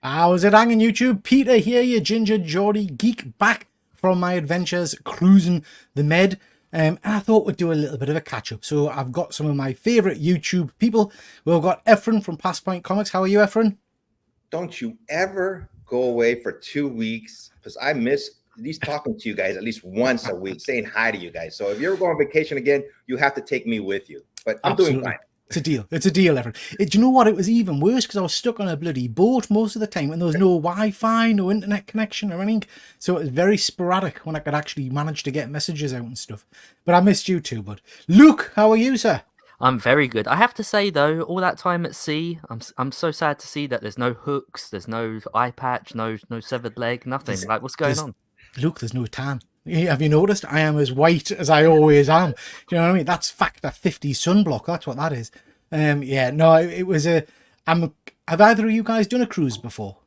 How's it hanging, YouTube? Peter here, your ginger Geordie geek, back from my adventures cruising the Med. And I thought we'd do a little bit of a catch-up. So I've got some of my favourite YouTube people. We've got Efren from Past Point Comics. How are you, Efren? Don't you ever go away for 2 weeks, because I miss at least talking to you guys at least once a week, saying hi to you guys. So if you ever go on vacation again, you have to take me with you. But I'm doing fine. It's a deal. It's a deal, Efren. Do you know what? It was even worse because I was stuck on a bloody boat most of the time and there was no Wi-Fi, no internet connection or anything. So it was very sporadic when I could actually manage to get messages out and stuff. But I missed you too, bud. Luke, how are you, sir? I'm very good. I have to say though, all that time at sea, I'm so sad to see that there's no hooks, there's no eye patch, no severed leg, nothing. Like, what's going on? Luke, there's no tan. Have you noticed? I am as white as I always am. Do you know what I mean? That's factor 50 sunblock. That's what that is. Yeah, no, it was a. Have either of you guys done a cruise before?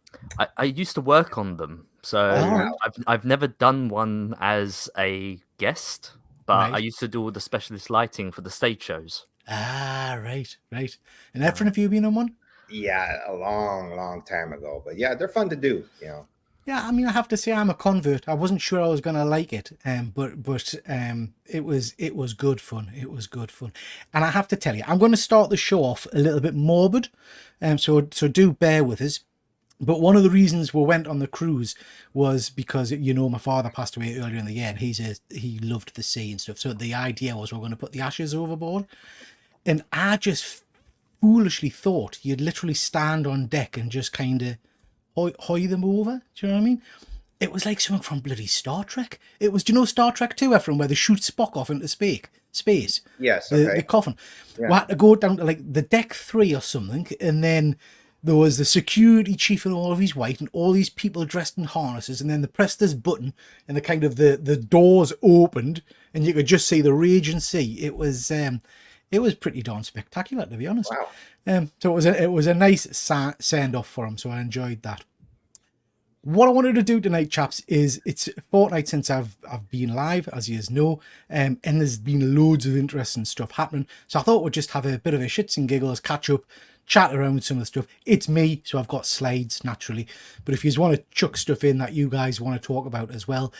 I used to work on them, so I've never done one as a guest, but I used to do all the specialist lighting for the stage shows. Ah, right. And Efren, have you been on one? Yeah, a long time ago. But yeah, they're fun to do, you know. Yeah, I mean, I have to say I'm a convert. I wasn't sure I was going to like it, but it was good fun. It was good fun, and I have to tell you, I'm going to start the show off a little bit morbid, so do bear with us. But one of the reasons we went on the cruise was because, you know, my father passed away earlier in the year, and he loved the sea and stuff. So the idea was we're going to put the ashes overboard, and I just foolishly thought you'd literally stand on deck and just kind of hoy them over. Do you know what I mean? It was like something from bloody Star Trek. It was, do you know Star Trek 2, Efren, where they shoot Spock off into space? Yes, okay. The coffin. Yeah. We had to go down to like the deck 3 or something, and then there was the security chief in all of his white and all these people dressed in harnesses, and then they pressed this button and the doors opened and you could just see the raging sea. It was pretty darn spectacular, to be honest. Wow. So it was a nice send off for him, so I enjoyed that. What I wanted to do tonight, chaps, is it's a fortnight since I've been live, as you know, and there's been loads of interesting stuff happening. So I thought we'd just have a bit of a shits and giggles, catch up, chat around with some of the stuff. It's me, so I've got slides naturally. But if you want to chuck stuff in that you guys want to talk about as well,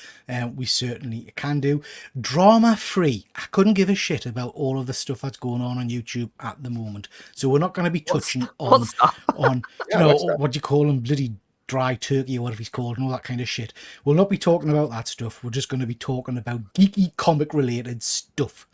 we certainly can do. Drama free. I couldn't give a shit about all of the stuff that's going on YouTube at the moment. So we're not going to be touching on you know, what do you call them, bloody dry turkey or whatever he's called and all that kind of shit. We'll not be talking about that stuff. We're just going to be talking about geeky comic related stuff.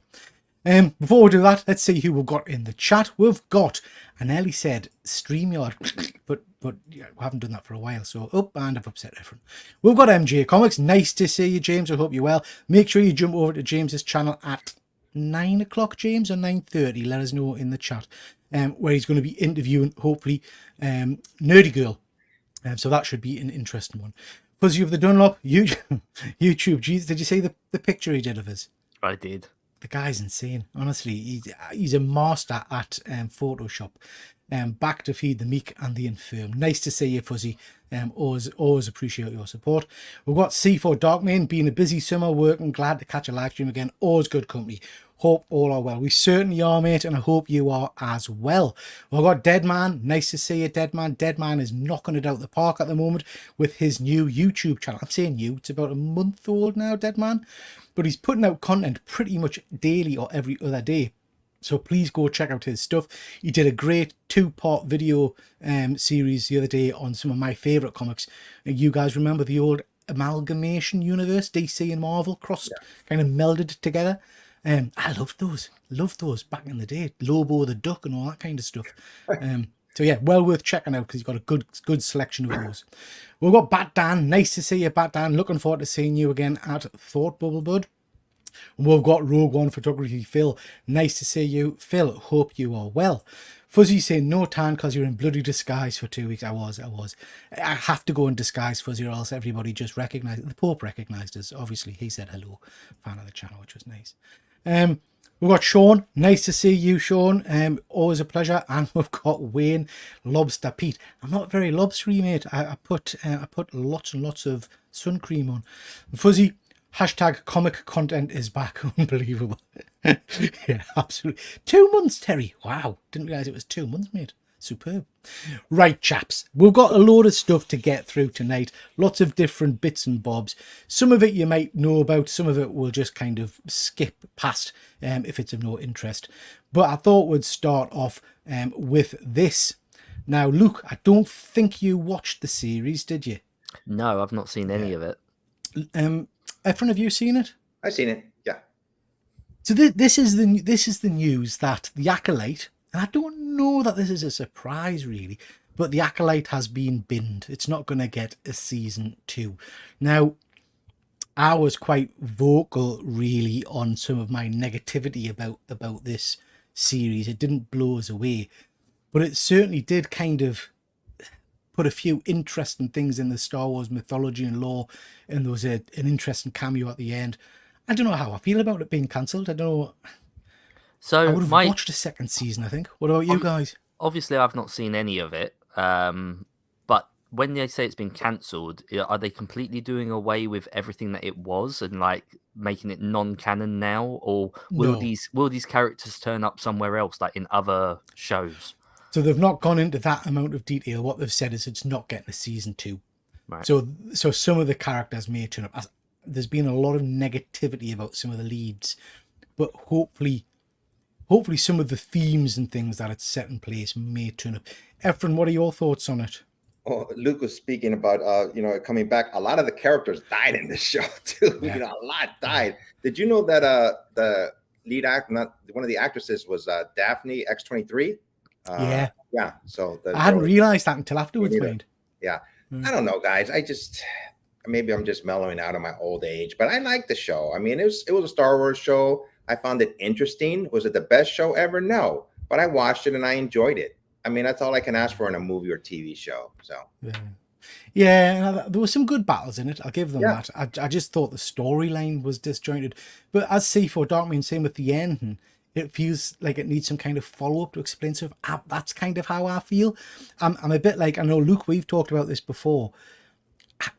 Before we do that, let's see who we've got in the chat. We've got, I nearly said StreamYard, but yeah, we haven't done that for a while, so and I've upset everyone. We've got MJ Comics. Nice to see you, James. I hope you're well. Make sure you jump over to James's channel at 9 o'clock, James, or 9:30. Let us know in the chat, where he's going to be interviewing, hopefully, Nerdy Girl. So that should be an interesting one. Fuzzy of the Dunlop, YouTube. Geez, did you see the picture he did of us? I did. The guy's insane. Honestly, he's a master at Photoshop. Back to feed the meek and the infirm. Nice to see you, Fuzzy. Always appreciate your support. We've got C4 Darkman, being a busy summer, working, glad to catch a live stream again. Always good company. Hope all are well. We certainly are, mate, and I hope you are as well. We've got Deadman. Nice to see you, Deadman. Deadman is knocking it out the park at the moment with his new YouTube channel. I'm saying new. It's about a month old now, Deadman. But he's putting out content pretty much daily or every other day. So please go check out his stuff. He did a great 2-part video series the other day on some of my favourite comics. You guys remember the old Amalgamation universe, DC and Marvel kind of melded together? I loved those back in the day. Lobo the Duck and all that kind of stuff. So yeah, well worth checking out because he's got a good selection of those. We've got Bat Dan. Nice to see you, Bat Dan. Looking forward to seeing you again at Thought Bubble Bud. And we've got Rogue One Photography, Phil. Nice to see you, Phil. Hope you are well. Fuzzy saying no tan because you're in bloody disguise for 2 weeks. I was. I have to go in disguise, Fuzzy, or else everybody just recognised. The Pope recognised us. Obviously, he said hello. Fan of the channel, which was nice. We've got Sean. Nice to see you, Sean. Always a pleasure. And we've got Wayne Lobster Pete. I'm not very lobstery, mate. I put lots and lots of sun cream on. Fuzzy, hashtag comic content is back. Unbelievable. Yeah, absolutely. 2 months, Terry. Wow. Didn't realise it was 2 months, mate. Superb. Right, chaps, we've got a load of stuff to get through tonight. Lots of different bits and bobs. Some of it you might know about, some of it we'll just kind of skip past if it's of no interest. But I thought we'd start off with this. Now, Luke, I don't think you watched the series, did you? No, I've not seen any of it. Efren, have you seen it? I've seen it. Yeah. So this is the news that the Acolyte, and I don't know that this is a surprise really, but the Acolyte has been binned. It's not going to get a season 2. Now, I was quite vocal really on some of my negativity about this series. It didn't blow us away, but it certainly did kind of put a few interesting things in the Star Wars mythology and lore, and there was an interesting cameo at the end. I don't know how I feel about it being cancelled. I don't know. So I would have watched a second season, I think. What about you guys? Obviously, I've not seen any of it. But when they say it's been cancelled, are they completely doing away with everything that it was and like making it non-canon now, or will these characters turn up somewhere else, like in other shows? So they've not gone into that amount of detail. What they've said is it's not getting a season 2. Right. So some of the characters may turn up. There's been a lot of negativity about some of the leads, but hopefully some of the themes and things that it's set in place may turn up. Efren, what are your thoughts on it? Oh, Luke was speaking about coming back. A lot of the characters died in this show too. Yeah. A lot died. Did you know that the lead actor, not one of the actresses, was Daphne X23? Yeah. So I hadn't realized that until afterwards, Wayne. Yeah. I don't know, guys. Maybe I'm just mellowing out of my old age, but I like the show. I mean, it was a Star Wars show. I found it interesting. Was it the best show ever? No, but I watched it and I enjoyed it. I mean, that's all I can ask for in a movie or TV show. So yeah, there were some good battles in it. I'll give them that. I just thought the storyline was disjointed. But as C4 Darkman, same with the ending, it feels like it needs some kind of follow-up to explain stuff. That's kind of how I feel. I'm a bit like, I know, Luke, we've talked about this before.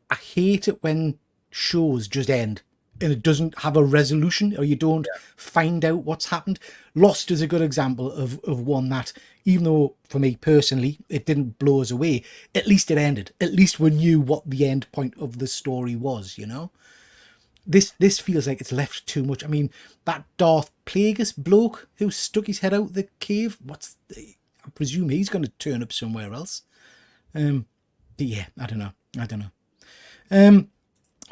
I hate it when shows just end and it doesn't have a resolution, or you don't find out what's happened. Lost is a good example of one that, even though for me personally it didn't blow us away, at least it ended. At least we knew what the end point of the story was, you know? This feels like it's left too much. I mean, that Darth Plagueis bloke who stuck his head out the cave, I presume he's going to turn up somewhere else. But yeah, I don't know.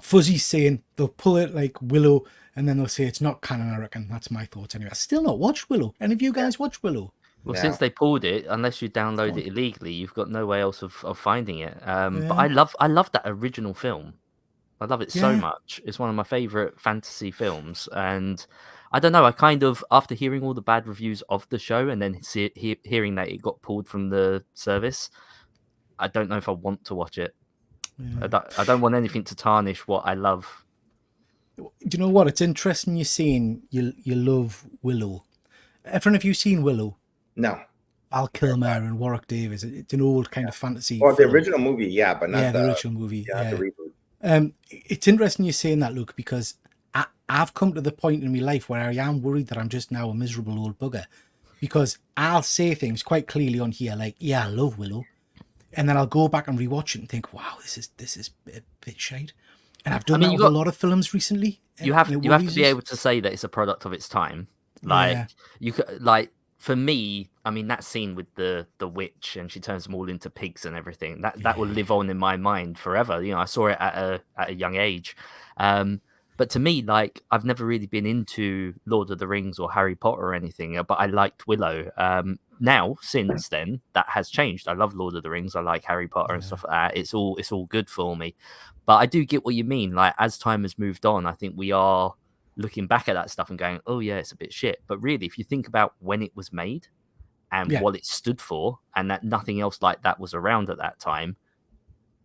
Fuzzy's saying they'll pull it like Willow and then they'll say it's not canon, I reckon. That's my thoughts anyway. I still not watched Willow. Any of you guys watch Willow? Well, since they pulled it, unless you download it illegally, you've got no way else of finding it. But I love that original film. I love it so much. It's one of my favorite fantasy films. And I don't know, I kind of, after hearing all the bad reviews of the show and then hearing that it got pulled from the service, I don't know if I want to watch it. Yeah. I don't want anything to tarnish what I love. Do you know what? It's interesting you're saying you love Willow. Everyone, have you seen Willow? No. Val Kilmer and Warwick Davis. It's an old kind of fantasy. Well, the original movie, but not the original movie. Yeah, the reboot. It's interesting you're saying that, Luke, because I've come to the point in my life where I am worried that I'm just now a miserable old bugger, because I'll say things quite clearly on here like, yeah, I love Willow. And then I'll go back and rewatch it and think, wow, this is a bit shade. And I've done that with a lot of films recently. You have to be able to say that it's a product of its time. Like you could, like, for me, I mean, that scene with the witch and she turns them all into pigs and everything, that will live on in my mind forever. You know, I saw it at a young age. But to me, like, I've never really been into Lord of the Rings or Harry Potter or anything, but I liked Willow. Now, since then, that has changed. I love Lord of the Rings. I like Harry Potter and stuff like that. It's all good for me. But I do get what you mean. Like, as time has moved on, I think we are looking back at that stuff and going, oh, yeah, it's a bit shit. But really, if you think about when it was made and what it stood for, and that nothing else like that was around at that time,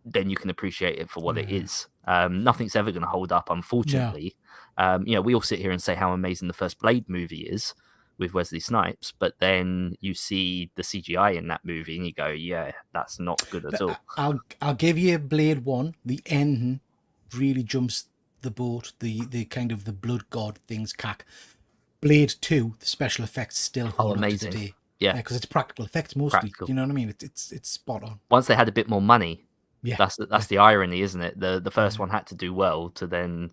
then you can appreciate it for what it is. Nothing's ever going to hold up, unfortunately. You know, we all sit here and say how amazing the first Blade movie is with Wesley Snipes, but then you see the CGI in that movie and you go, yeah, that's not good at all. I'll give you Blade 1. The ending really jumps the boat. The kind of the blood god things cack. Blade 2, the special effects still hold up amazing. today. Yeah, because it's practical effects mostly. Practical. Do you know what I mean? It's spot on. Once they had a bit more money, Yeah, that's the irony, isn't it? The first one had to do well to then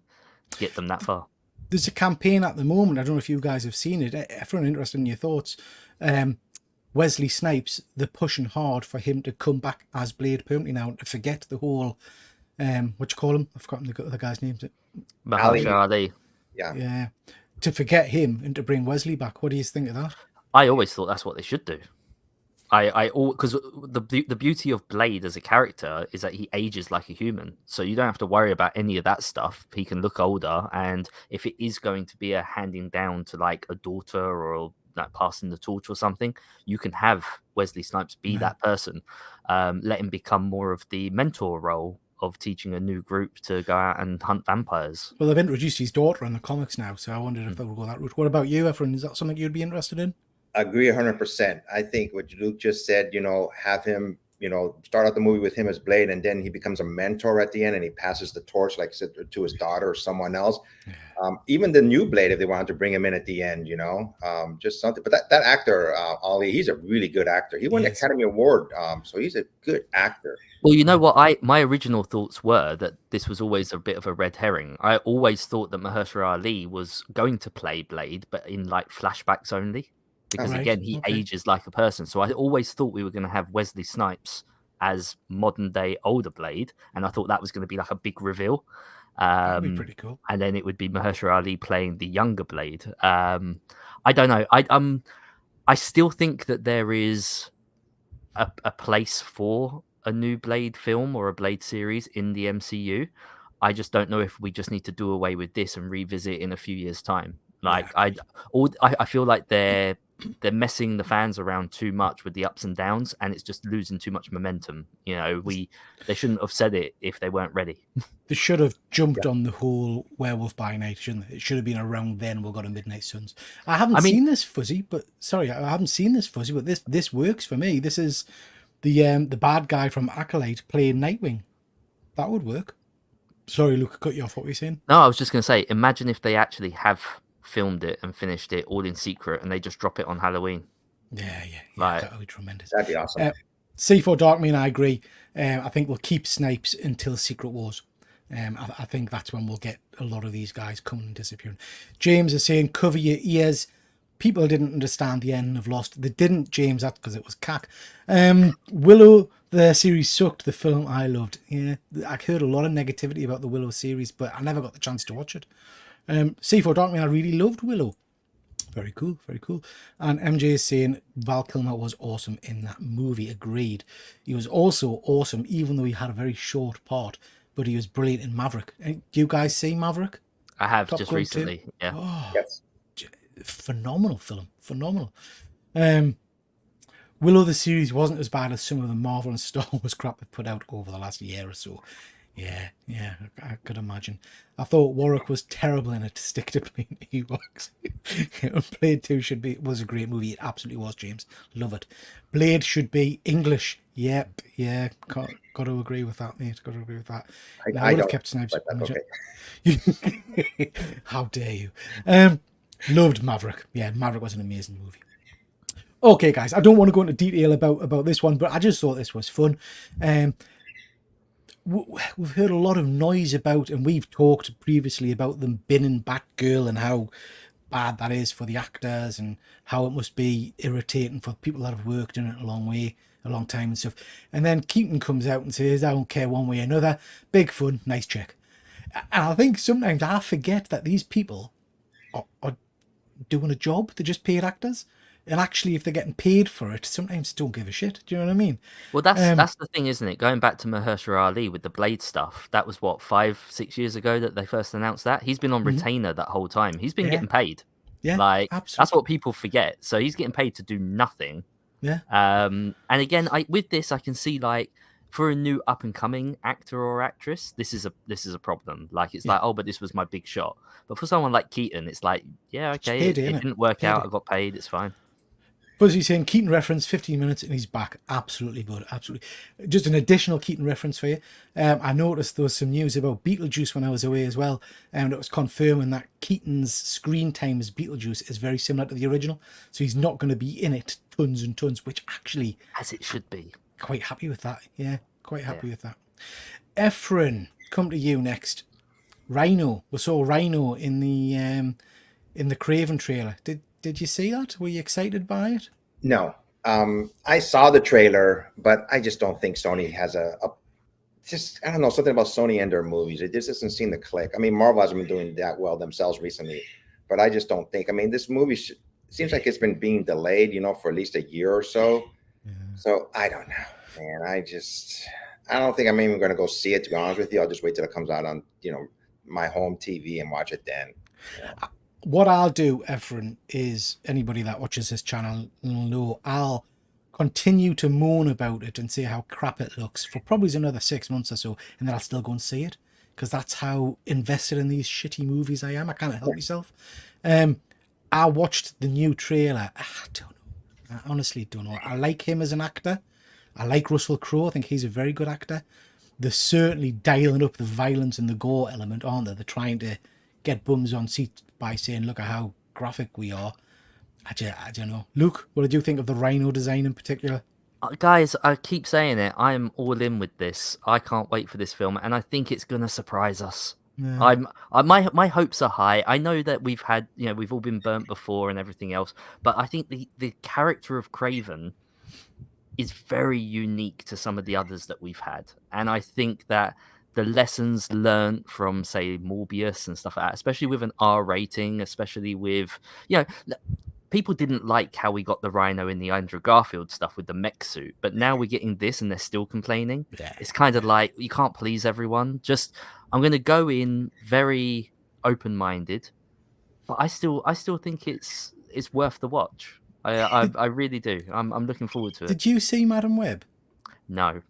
get them that far. There's a campaign at the moment. I don't know if you guys have seen it. Everyone interested in your thoughts. Wesley Snipes, they're pushing hard for him to come back as Blade permanently now, to forget the whole what you call him? I've forgotten the guy's name. Mahershala Ali. Yeah. To forget him and to bring Wesley back. What do you think of that? I always thought that's what they should do. Because the beauty of Blade as a character is that he ages like a human, so you don't have to worry about any of that stuff. He can look older, and if it is going to be a handing down to like a daughter or like passing the torch or something, you can have Wesley Snipes be that person. Let him become more of the mentor role of teaching a new group to go out and hunt vampires. Well, they've introduced his daughter in the comics now, so I wondered if they would go that route. What about you, Efren? Is that something you'd be interested in? Agree 100%. I think what Luke just said, have him, start out the movie with him as Blade, and then he becomes a mentor at the end, and he passes the torch, like I said, to his daughter or someone else. Even the new Blade, if they wanted to bring him in at the end, just something. But that actor, Ali, he's a really good actor. He won the Academy Award, so he's a good actor. Well, you know what? My original thoughts were that this was always a bit of a red herring. I always thought that Mahershala Ali was going to play Blade, but in like flashbacks only. Because again, he ages like a person. So I always thought we were going to have Wesley Snipes as modern day older Blade, and I thought that was going to be like a big reveal. That'd be pretty cool. And then it would be Mahershala Ali playing the younger Blade. I don't know. I still think that there is a place for a new Blade film or a Blade series in the MCU. I just don't know if we just need to do away with this and revisit in a few years' time. Like I feel like they're messing the fans around too much with the ups and downs, and it's just losing too much momentum. They shouldn't have said it if they weren't ready. They should have jumped on the whole Werewolf by Night, shouldn't they? It should have been around then. We've got a Midnight Suns. I haven't seen this Fuzzy, but this works for me. This is the bad guy from Acolyte playing Nightwing. That would work. Sorry, Luke, I cut you off. What were you saying? No, I was just going to say, imagine if they actually have filmed it and finished it all in secret, and they just drop it on Halloween. Yeah, that would be tremendous. That'd be awesome. C4 Darkman, I agree. I think we'll keep Snipes until Secret Wars. I think that's when we'll get a lot of these guys coming and disappearing. James is saying, cover your ears. People didn't understand the end of Lost. They didn't, James. That's because it was cack. Willow, the series sucked. The film I loved. Yeah, I heard a lot of negativity about the Willow series, but I never got the chance to watch it. C4 Darkman, I really loved Willow. Very cool, very cool. And MJ is saying Val Kilmer was awesome in that movie. Agreed. He was also awesome, even though he had a very short part, but he was brilliant in Maverick. Do you guys see Maverick? I have just recently. Too? Yeah. Oh, yes. Phenomenal film. Phenomenal. Willow the series wasn't as bad as some of the Marvel and Star Wars crap they've put out over the last year or so. Yeah, I could imagine. I thought Warwick was terrible in it to stick to playing Ewoks. Blade 2 was a great movie. It absolutely was, James. Love it. Blade should be English. Yep, yeah. Got to agree with that, mate. Got to agree with that. I would have kept Snipes. Okay. How dare you? Loved Maverick. Yeah, Maverick was an amazing movie. Okay, guys, I don't want to go into detail about this one, but I just thought this was fun. We've heard a lot of noise about, and we've talked previously about them binning Batgirl and how bad that is for the actors and how it must be irritating for people that have worked in it a long time and stuff. And then Keaton comes out and says, I don't care one way or another. Big fun, nice check. And I think sometimes I forget that these people are doing a job. They're just paid actors. And actually, if they're getting paid for it, sometimes they don't give a shit. Do you know what I mean? Well, that's the thing, isn't it? Going back to Mahershala Ali with the Blade stuff, that was what, 5-6 years ago that they first announced that. He's been on retainer that whole time. He's been getting paid. Yeah, like absolutely. That's what people forget. So he's getting paid to do nothing. Yeah. And again, with this, I can see like for a new up and coming actor or actress, this is a problem. Like it's like, oh, but this was my big shot. But for someone like Keaton, it's like, yeah, okay, it didn't work out. I got paid. It's fine. Fuzzy saying Keaton reference, 15 minutes and he's back. Absolutely good. Absolutely. Just an additional Keaton reference for you. I noticed there was some news about Beetlejuice when I was away as well. And it was confirming that Keaton's screen time as Beetlejuice is very similar to the original. So he's not going to be in it tons and tons, which actually... As it should be. Quite happy with that. Yeah, quite happy with that. Efren, come to you next. Rhino. We saw Rhino in the Craven trailer. Did you see that? Were you excited by it? No. I saw the trailer, but I just don't think Sony has I don't know, something about Sony and their movies. It just doesn't seem to click. I mean, Marvel hasn't been doing that well themselves recently, but I just don't think. I mean, this movie seems like it's been being delayed, for at least a year or so. Yeah. So I don't know, man. I don't think I'm even going to go see it, to be honest with you. I'll just wait till it comes out on, my home TV and watch it then. Yeah. What I'll do, Efren, is anybody that watches this channel will know I'll continue to moan about it and say how crap it looks for probably another 6 months or so, and then I'll still go and see it, because that's how invested in these shitty movies I am. I can't help myself. I watched the new trailer. I don't know. I honestly don't know. I like him as an actor. I like Russell Crowe. I think he's a very good actor. They're certainly dialing up the violence and the gore element, aren't they? They're trying to get bums on seats by saying, look at how graphic we are. I don't know. Luke, what did you think of the Rhino design in particular? Guys, I keep saying it. I'm all in with this. I can't wait for this film, and I think it's going to surprise us. Yeah. My hopes are high. I know that we've had, we've all been burnt before and everything else, but I think the character of Craven is very unique to some of the others that we've had. And I think that the lessons learned from, say, Morbius and stuff like that, especially with an R rating, especially with, people didn't like how we got the Rhino in the Andrew Garfield stuff with the mech suit, but now we're getting this and they're still complaining. Yeah. It's kind of like, you can't please everyone. I'm going to go in very open-minded, but I still think it's worth the watch. I really do. I'm looking forward to it. Did you see Madam Web? No.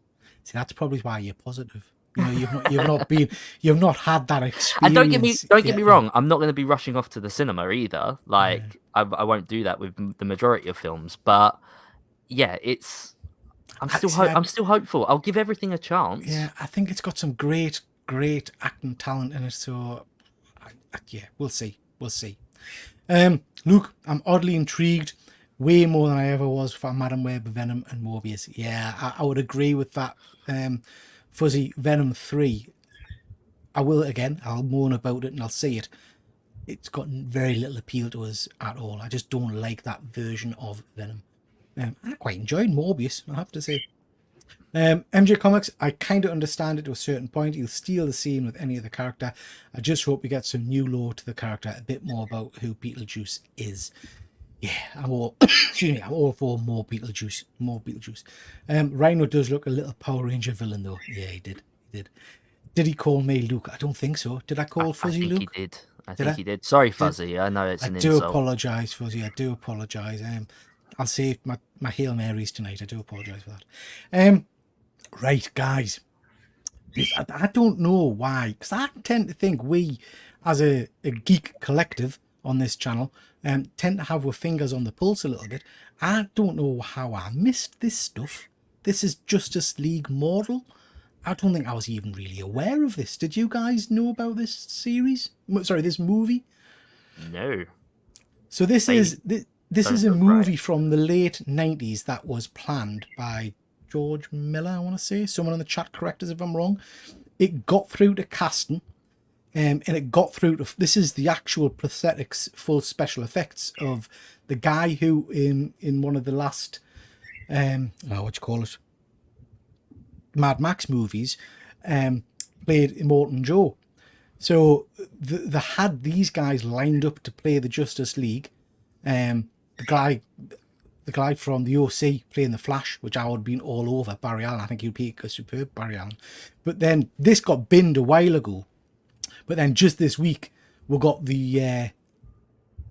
See, that's probably why you're positive. You've not had that experience. And don't get me wrong. I'm not going to be rushing off to the cinema either. I won't do that with the majority of films. But yeah, I'm still hopeful. I'll give everything a chance. Yeah, I think it's got some great acting talent in it. So we'll see. Luke, I'm oddly intrigued. Way more than I ever was for Madam Web, Venom, and Morbius. Yeah, I would agree with that. Fuzzy, Venom 3. I'll moan about it and I'll see it. It's got very little appeal to us at all. I just don't like that version of Venom. I quite enjoyed Morbius, I have to say. MJ Comics, I kind of understand it to a certain point. He'll steal the scene with any other character. I just hope we get some new lore to the character, a bit more about who Beetlejuice is. Yeah, I'm all for more Beetlejuice. Rhino does look a little Power Ranger villain, though. Yeah, he did. Did he call me Luke? I don't think so. Did I call Fuzzy Luke? I think he did. Sorry, Fuzzy. I know it's an insult. I do apologise, Fuzzy. I do apologise. I'll save my Hail Marys tonight. I do apologise for that. Right, guys. I don't know why, because I tend to think we, as a geek collective on this channel, tend to have our fingers on the pulse a little bit. I don't know how I missed this stuff. This is Justice League Mortal. I don't think I was even really aware of this. Did you guys know about this series? Sorry, this movie? No. So this is a movie from the late 90s that was planned by George Miller, I want to say. Someone in the chat correct us if I'm wrong. It got through to casting. And it got through to, this is the actual prosthetics, full special effects of the guy who in one of the last Mad Max movies played Immortan Joe. So they had these guys lined up to play the Justice League. The guy from the OC playing the Flash, which I would have been all over. Barry Allen, I think he'd be a superb Barry Allen. But then this got binned a while ago. But then just this week, we got the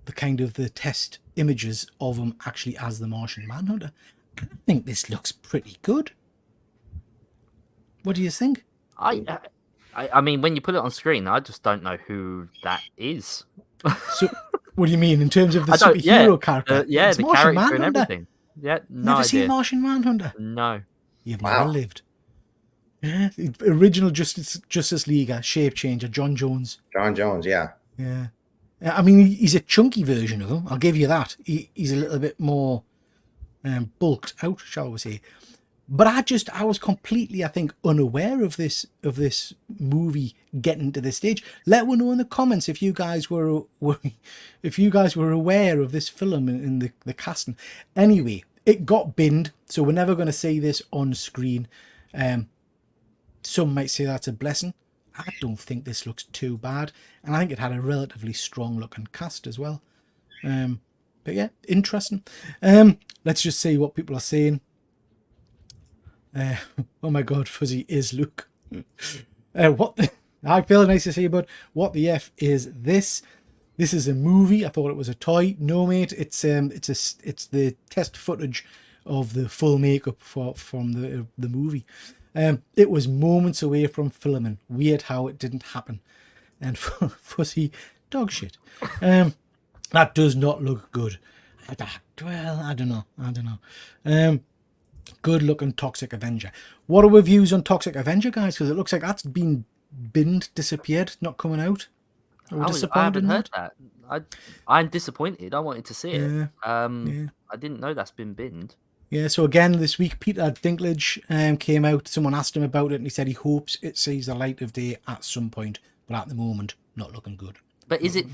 kind of the test images of him actually as the Martian Manhunter. I think this looks pretty good. What do you think? I mean, when you put it on screen, I just don't know who that is. What do you mean in terms of the I don't. Yeah, superhero character? yeah, It's the Martian character and Manhunter. everything. Yeah, no Never seen idea. Martian Manhunter. No. You've Wow. never lived. Yeah, the original Justice League shape changer, John Jones. John Jones, yeah. Yeah, I mean he's a chunky version of him. I'll give you that. He's a little bit more bulked out, shall we say? But I was completely, I think, unaware of this movie getting to this stage. Let me know in the comments if you guys were aware of this film and the casting. Anyway, it got binned, so we're never going to see this on screen. Some might say that's a blessing. I don't think this looks too bad, and I think it had a relatively strong looking cast as well. But yeah, interesting. Let's just see what people are saying. Oh my god, Fuzzy is Luke. What the, I feel nice to see, but what the F is this? This is a movie. I thought it was a toy. No, mate, it's the test footage of the full makeup from the movie. It was moments away from filming. Weird how it didn't happen. And Fuzzy, dog shit. That does not look good. Well, I don't know. Good looking Toxic Avenger. What are our views on Toxic Avenger, guys? Because it looks like that's been binned, disappeared, not coming out. I haven't heard that. I'm disappointed. I wanted to see it. Yeah. I didn't know that's been binned. Yeah, so again, this week, Peter Dinklage came out. Someone asked him about it, and he said he hopes it sees the light of day at some point. But at the moment, not looking good. But is it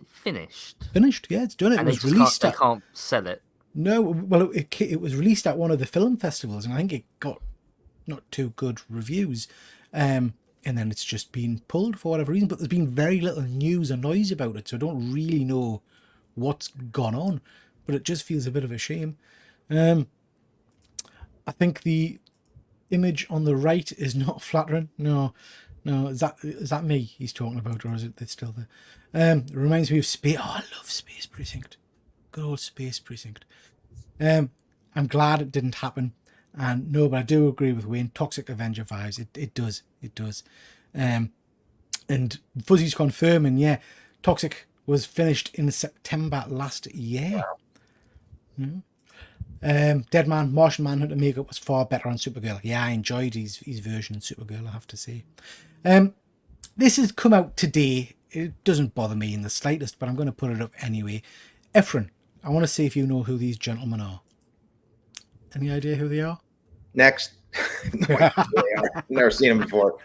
finished? Finished, yeah, it's done. It And was they just released. they can't sell it. No, well, it was released at one of the film festivals, and I think it got not too good reviews. And then it's just been pulled for whatever reason. But there's been very little news or noise about it, so I don't really know what's gone on. But it just feels a bit of a shame. I think the image on the right is not flattering. No, is that me he's talking about, or is it still there? It reminds me of Space. Oh, I love Space Precinct. Good old Space Precinct. I'm glad it didn't happen. And no, but I do agree with Wayne. Toxic Avenger vibes. It does. And Fuzzy's confirming, yeah, Toxic was finished in September last year. Deadman, Martian Manhunter makeup was far better on Supergirl. Yeah, I enjoyed his version of Supergirl, I have to say. This has come out today. It doesn't bother me in the slightest, but I'm going to put it up anyway. Efren, I want to see if you know who these gentlemen are. Any idea who they are? Next. No idea who they are. Never seen them before.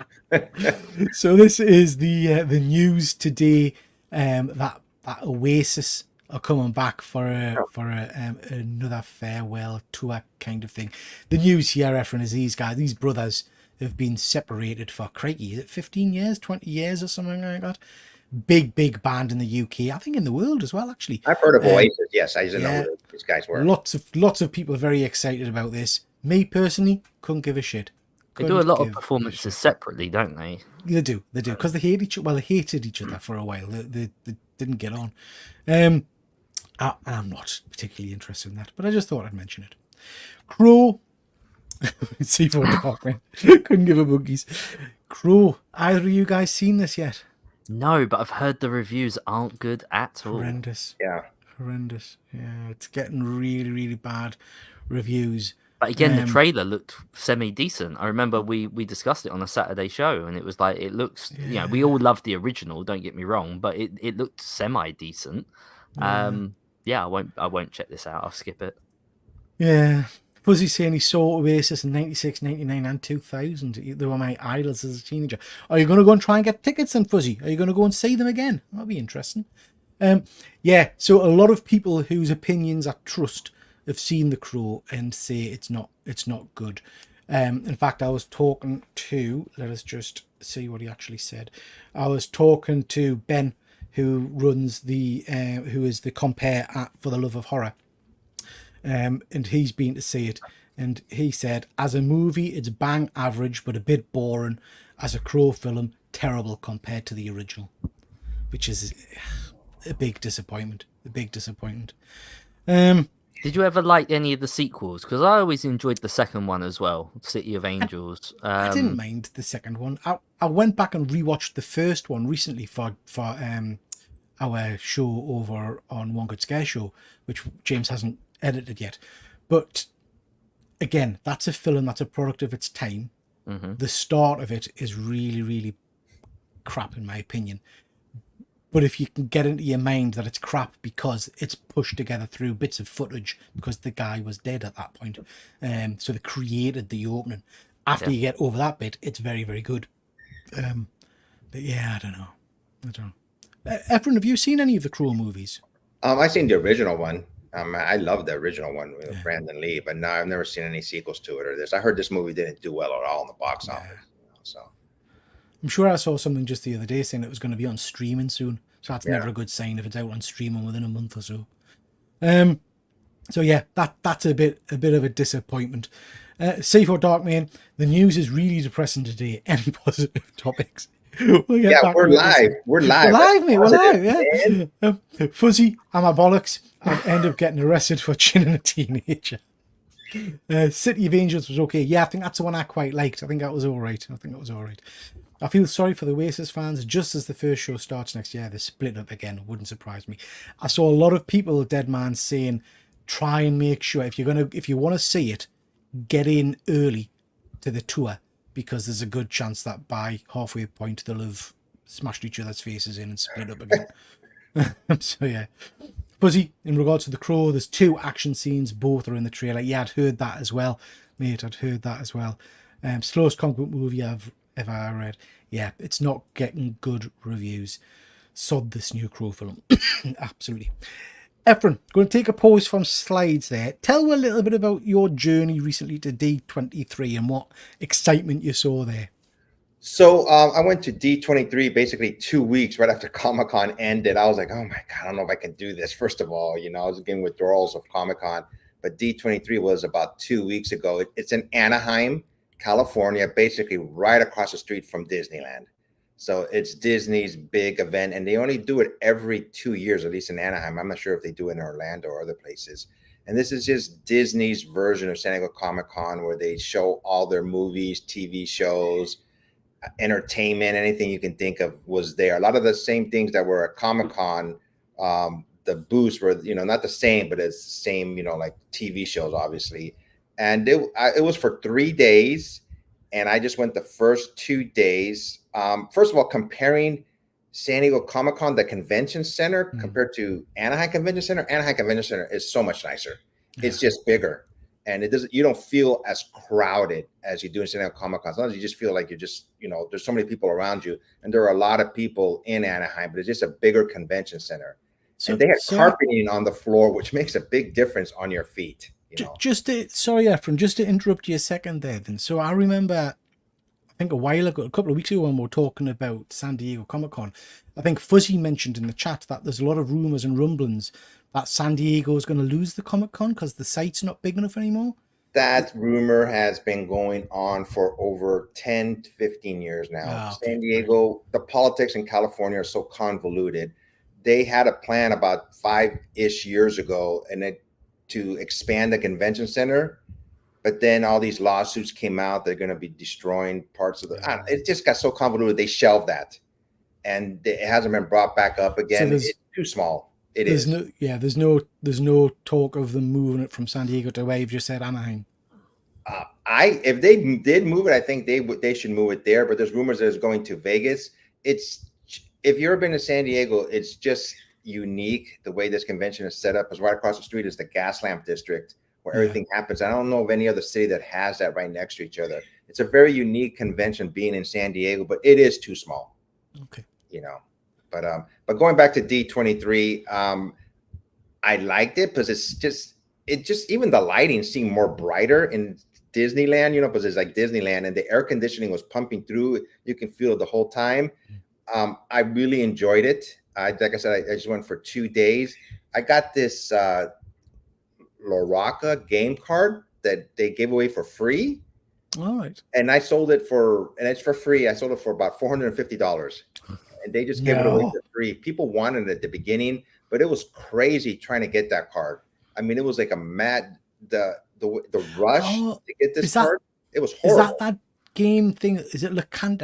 So this is the news today that Oasis are coming back for another farewell tour kind of thing. The news here, Efren, is these brothers have been separated for, crikey, is it 15 years, 20 years or something like that? Big band in the UK, I think in the world as well, actually. I've heard of Oasis, yes. I didn't know who these guys were. Lots of people are very excited about this. Me personally, couldn't give a shit. They do a lot of performances separately, don't they? They do, because they hate each other. Well, they hated each other for a while. They didn't get on. I'm not particularly interested in that, but I just thought I'd mention it. Crow. C4 Darkman. Couldn't give a boogies. Crow. Either of you guys seen this yet? No, but I've heard the reviews aren't good at all. Horrendous. Yeah. Horrendous. Yeah, it's getting really, really bad reviews. But again, the trailer looked semi-decent. I remember we discussed it on a Saturday show, and it was like, it looks, we all loved the original, don't get me wrong, but it looked semi-decent. I won't check this out. I'll skip it. Yeah. Fuzzy saying he saw Oasis in 96, 99 and 2000. They were my idols as a teenager. Are you going to go and try and get tickets then, Fuzzy? Are you going to go and see them again? That'll be interesting. So a lot of people whose opinions I trust have seen The Crow and say it's not good. In fact, I was talking to, let us just see what he actually said. I was talking to Ben, who runs who is the compare at For the Love of Horror. And he's been to see it, and he said, as a movie, it's bang average, but a bit boring. As a Crow film, terrible compared to the original, which is a big disappointment. Did you ever like any of the sequels? Because I always enjoyed the second one as well, City of Angels. I didn't mind the second one. I went back and rewatched the first one recently for our show over on One Good Scare Show, which James hasn't edited yet. But again, that's a film that's a product of its time. Mm-hmm. The start of it is really, really crap, in my opinion. But if you can get into your mind that it's crap because it's pushed together through bits of footage because the guy was dead at that point, so they created the opening. After you get over that bit, it's very, very good. But yeah, I don't know. Efren, have you seen any of the Crow movies? I seen the original one. I love the original one with Brandon Lee, but no, I've never seen any sequels to it or this. I heard this movie didn't do well at all in the box office. So I'm sure I saw something just the other day saying it was going to be on streaming soon. So that's never a good sign if it's out on streaming within a month or so. So yeah, that's a bit of a disappointment. C4 Darkman, the news is really depressing today. Any positive topics? We're live. We're live, mate. We're live. Yeah. Fuzzy, I'm a bollocks. I end up getting arrested for chinning a teenager. City of Angels was okay. Yeah, I think that's the one I quite liked. I think that was all right. I feel sorry for the Oasis fans. Just as the first show starts next year, they're split up again. Wouldn't surprise me. I saw a lot of people, Dead Man, saying, try and make sure if you want to see it, get in early to the tour, because there's a good chance that by halfway point they'll have smashed each other's faces in and split up again. So yeah. Fuzzy, in regards to The Crow, there's 2 action scenes, both are in the trailer. Yeah, I'd heard that as well, mate. Slowest comic book movie I've ever read. Yeah, it's not getting good reviews. Sod this new Crow film. Absolutely. Efren, going to take a pause from slides there. Tell a little bit about your journey recently to D23 and what excitement you saw there. So I went to D23 basically 2 weeks right after Comic-Con ended. I was like, oh my God, I don't know if I can do this. First of all, I was getting withdrawals of Comic-Con, but D23 was about 2 weeks ago. It's in Anaheim, California, basically right across the street from Disneyland. So it's Disney's big event, and they only do it every 2 years, at least in Anaheim. I'm not sure if they do it in Orlando or other places. And this is just Disney's version of San Diego Comic-Con, where they show all their movies, TV shows, entertainment, anything you can think of was there. A lot of the same things that were at Comic-Con, the booths were, not the same, but it's the same, like TV shows, obviously. And it was for 3 days. And I just went the first 2 days. First of all, comparing San Diego Comic-Con, the convention center, compared to Anaheim Convention Center is so much nicer. Yeah. It's just bigger. And you don't feel as crowded as you do in San Diego Comic-Con. Sometimes you just feel like you're just, there's so many people around you. And there are a lot of people in Anaheim, but it's just a bigger convention center. And they have carpeting on the floor, which makes a big difference on your feet. Sorry, Efren, just to interrupt you a second there then. So I remember, I think a couple of weeks ago, when we were talking about San Diego Comic-Con, I think Fuzzy mentioned in the chat that there's a lot of rumors and rumblings that San Diego is going to lose the Comic-Con because the site's not big enough anymore. That rumor has been going on for over 10 to 15 years now. Okay. San Diego, the politics in California are so convoluted. They had a plan about 5-ish years ago to expand the convention center, but then all these lawsuits came out. They're going to be destroying parts of it just got so convoluted. They shelved that, and it hasn't been brought back up again. So it's too small. There's no talk of them moving it from San Diego to where you've just said Anaheim. If they did move it, I think they should move it there. But there's rumors that it's going to Vegas. If you've ever been to San Diego, it's just unique the way this convention is set up. Because right across the street is the gas lamp district where everything happens. I don't know of any other city that has that right next to each other. It's a very unique convention being in San Diego, but it is too small. Okay. But going back to D23, I liked it because it just even the lighting seemed more brighter in Disneyland, because it's like Disneyland, and the air conditioning was pumping through. You can feel it the whole time. I really enjoyed it. Like I said, I just went for 2 days. I got this Lorca game card that they gave away for free. All right. And I sold it it's for free. I sold it for about $450. And they just gave it away for free. People wanted it at the beginning, but it was crazy trying to get that card. I mean, it was like a mad the rush to get this card. It was horrible. Is that game thing. Is it LeConte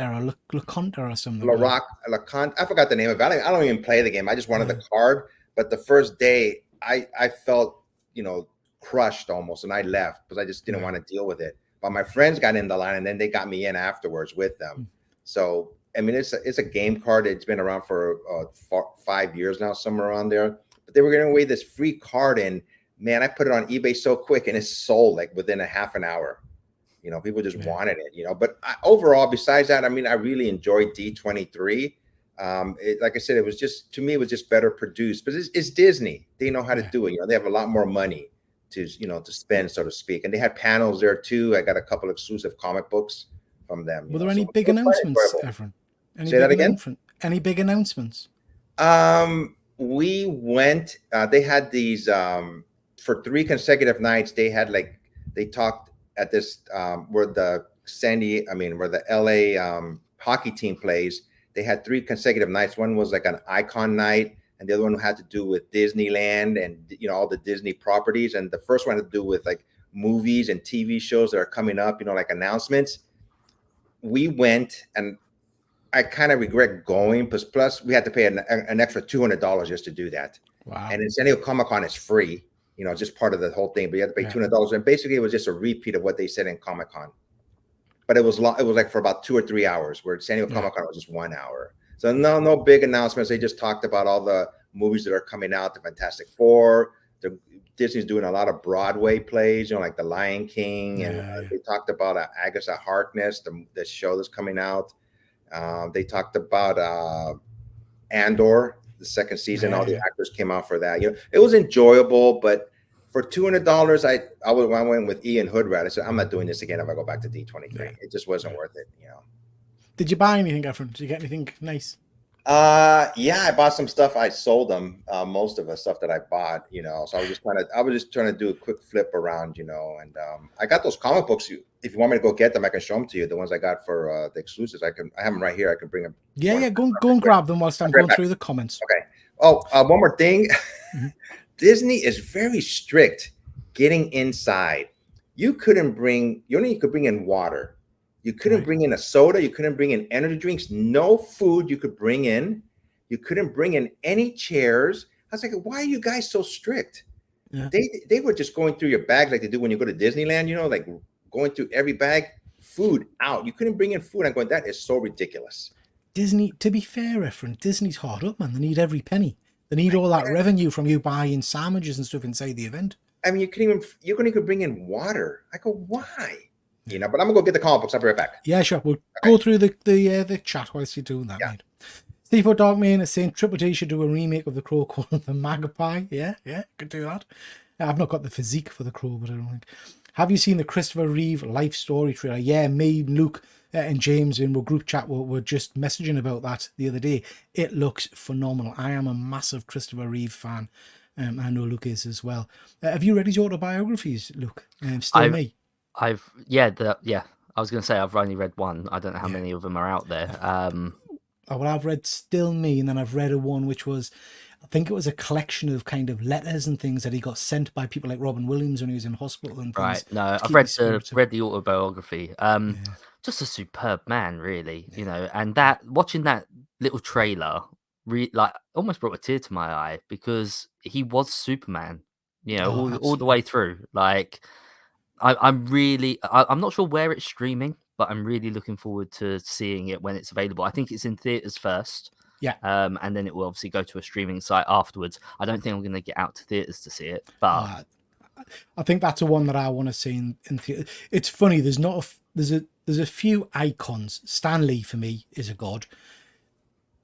or something? LaConte. I forgot the name of it. I don't even play the game. I just wanted the card. But the first day, I felt, crushed almost, and I left because I just didn't want to deal with it. But my friends got in the line, and then they got me in afterwards with them. So I mean, it's a game card. It's been around for 5 years now, somewhere around there. But they were giving away this free card, and man, I put it on eBay so quick, and it sold like within a half an hour. People just wanted it. But overall, besides that, I mean, I really enjoyed D23. Like I said, it was just, to me, it was just better produced. But it's Disney. They know how to do it. They have a lot more money to spend, so to speak. And they had panels there too. I got a couple of exclusive comic books from them. Were there any big announcements, Efren? Say that again? Any big announcements? We went. They had these for 3 consecutive nights. They talked at this where the LA hockey team plays. They had 3 consecutive nights. One was like an icon night, and the other one had to do with Disneyland and all the Disney properties. And the first one had to do with like movies and TV shows that are coming up, like announcements. We went, and I kind of regret going, plus we had to pay an extra $200 just to do that. Wow. And in San Diego Comic-Con, it's free, just part of the whole thing, but you had to pay $200. And basically it was just a repeat of what they said in Comic-Con. But it was like for about 2 or 3 hours, where San Diego Comic-Con was just 1 hour. So no big announcements. They just talked about all the movies that are coming out, the Fantastic Four. Disney's doing a lot of Broadway plays, like The Lion King. And they talked about Agatha Harkness, the show that's coming out. They talked about Andor, the 2nd season. All the actors came out for that. It was enjoyable, but for $200, I went with Ian Hoodrat. I said, I'm not doing this again if I go back to D23. It just wasn't worth it. Did you buy anything, Efren? Did you get anything nice? Yeah, I bought some stuff. I sold them, most of the stuff that I bought, so I was just trying to do a quick flip around, and I got those comic books. If you want me to go get them, I can show them to you. The ones I got for the exclusives, I have them right here. I can bring them. Yeah, go and grab them whilst I'm going through the comments. Okay. Oh, one more thing. Disney is very strict getting inside. You could bring in water. You couldn't bring in a soda. You couldn't bring in energy drinks. No food you could bring in. You couldn't bring in any chairs. I was like, why are you guys so strict? Yeah. They were just going through your bag like they do when you go to Disneyland, like going through every bag, food out. You couldn't bring in food. I'm going, that is so ridiculous. Disney, to be fair, Efren, Disney's hard up, man. They need every penny. They need all that revenue from you buying sandwiches and stuff inside the event. I mean, you couldn't even bring in water. I go, why? But I'm gonna go get the comic books. I'll be right back. Yeah, sure. We'll go through the chat whilst you're doing that, mate. Steve Darkman is saying Triple T should do a remake of the Crow called the Magpie. Yeah, could do that. I've not got the physique for the Crow, but I don't think. Have you seen the Christopher Reeve life story trailer? Yeah, me, Luke, and James in our group chat were just messaging about that the other day. It looks phenomenal. I am a massive Christopher Reeve fan. I know Luke is as well. Have you read his autobiographies, Luke? Still Me. I was going to say I've only read one. I don't know how many of them are out there. Well, I've read Still Me, and then I've read one which was, I think it was a collection of kind of letters and things that he got sent by people like Robin Williams when he was in hospital and things. Right. No, I've read the autobiography. Just a superb man, really. And watching that little trailer, almost brought a tear to my eye because he was Superman. All the way through. I'm not sure where it's streaming, but I'm really looking forward to seeing it when it's available. I think it's in theaters first. Yeah. And then it will obviously go to a streaming site afterwards. I don't think I'm going to get out to theaters to see it, but I think that's the one that I want to see in theater. It's funny. There's a few icons. Stan Lee for me is a god.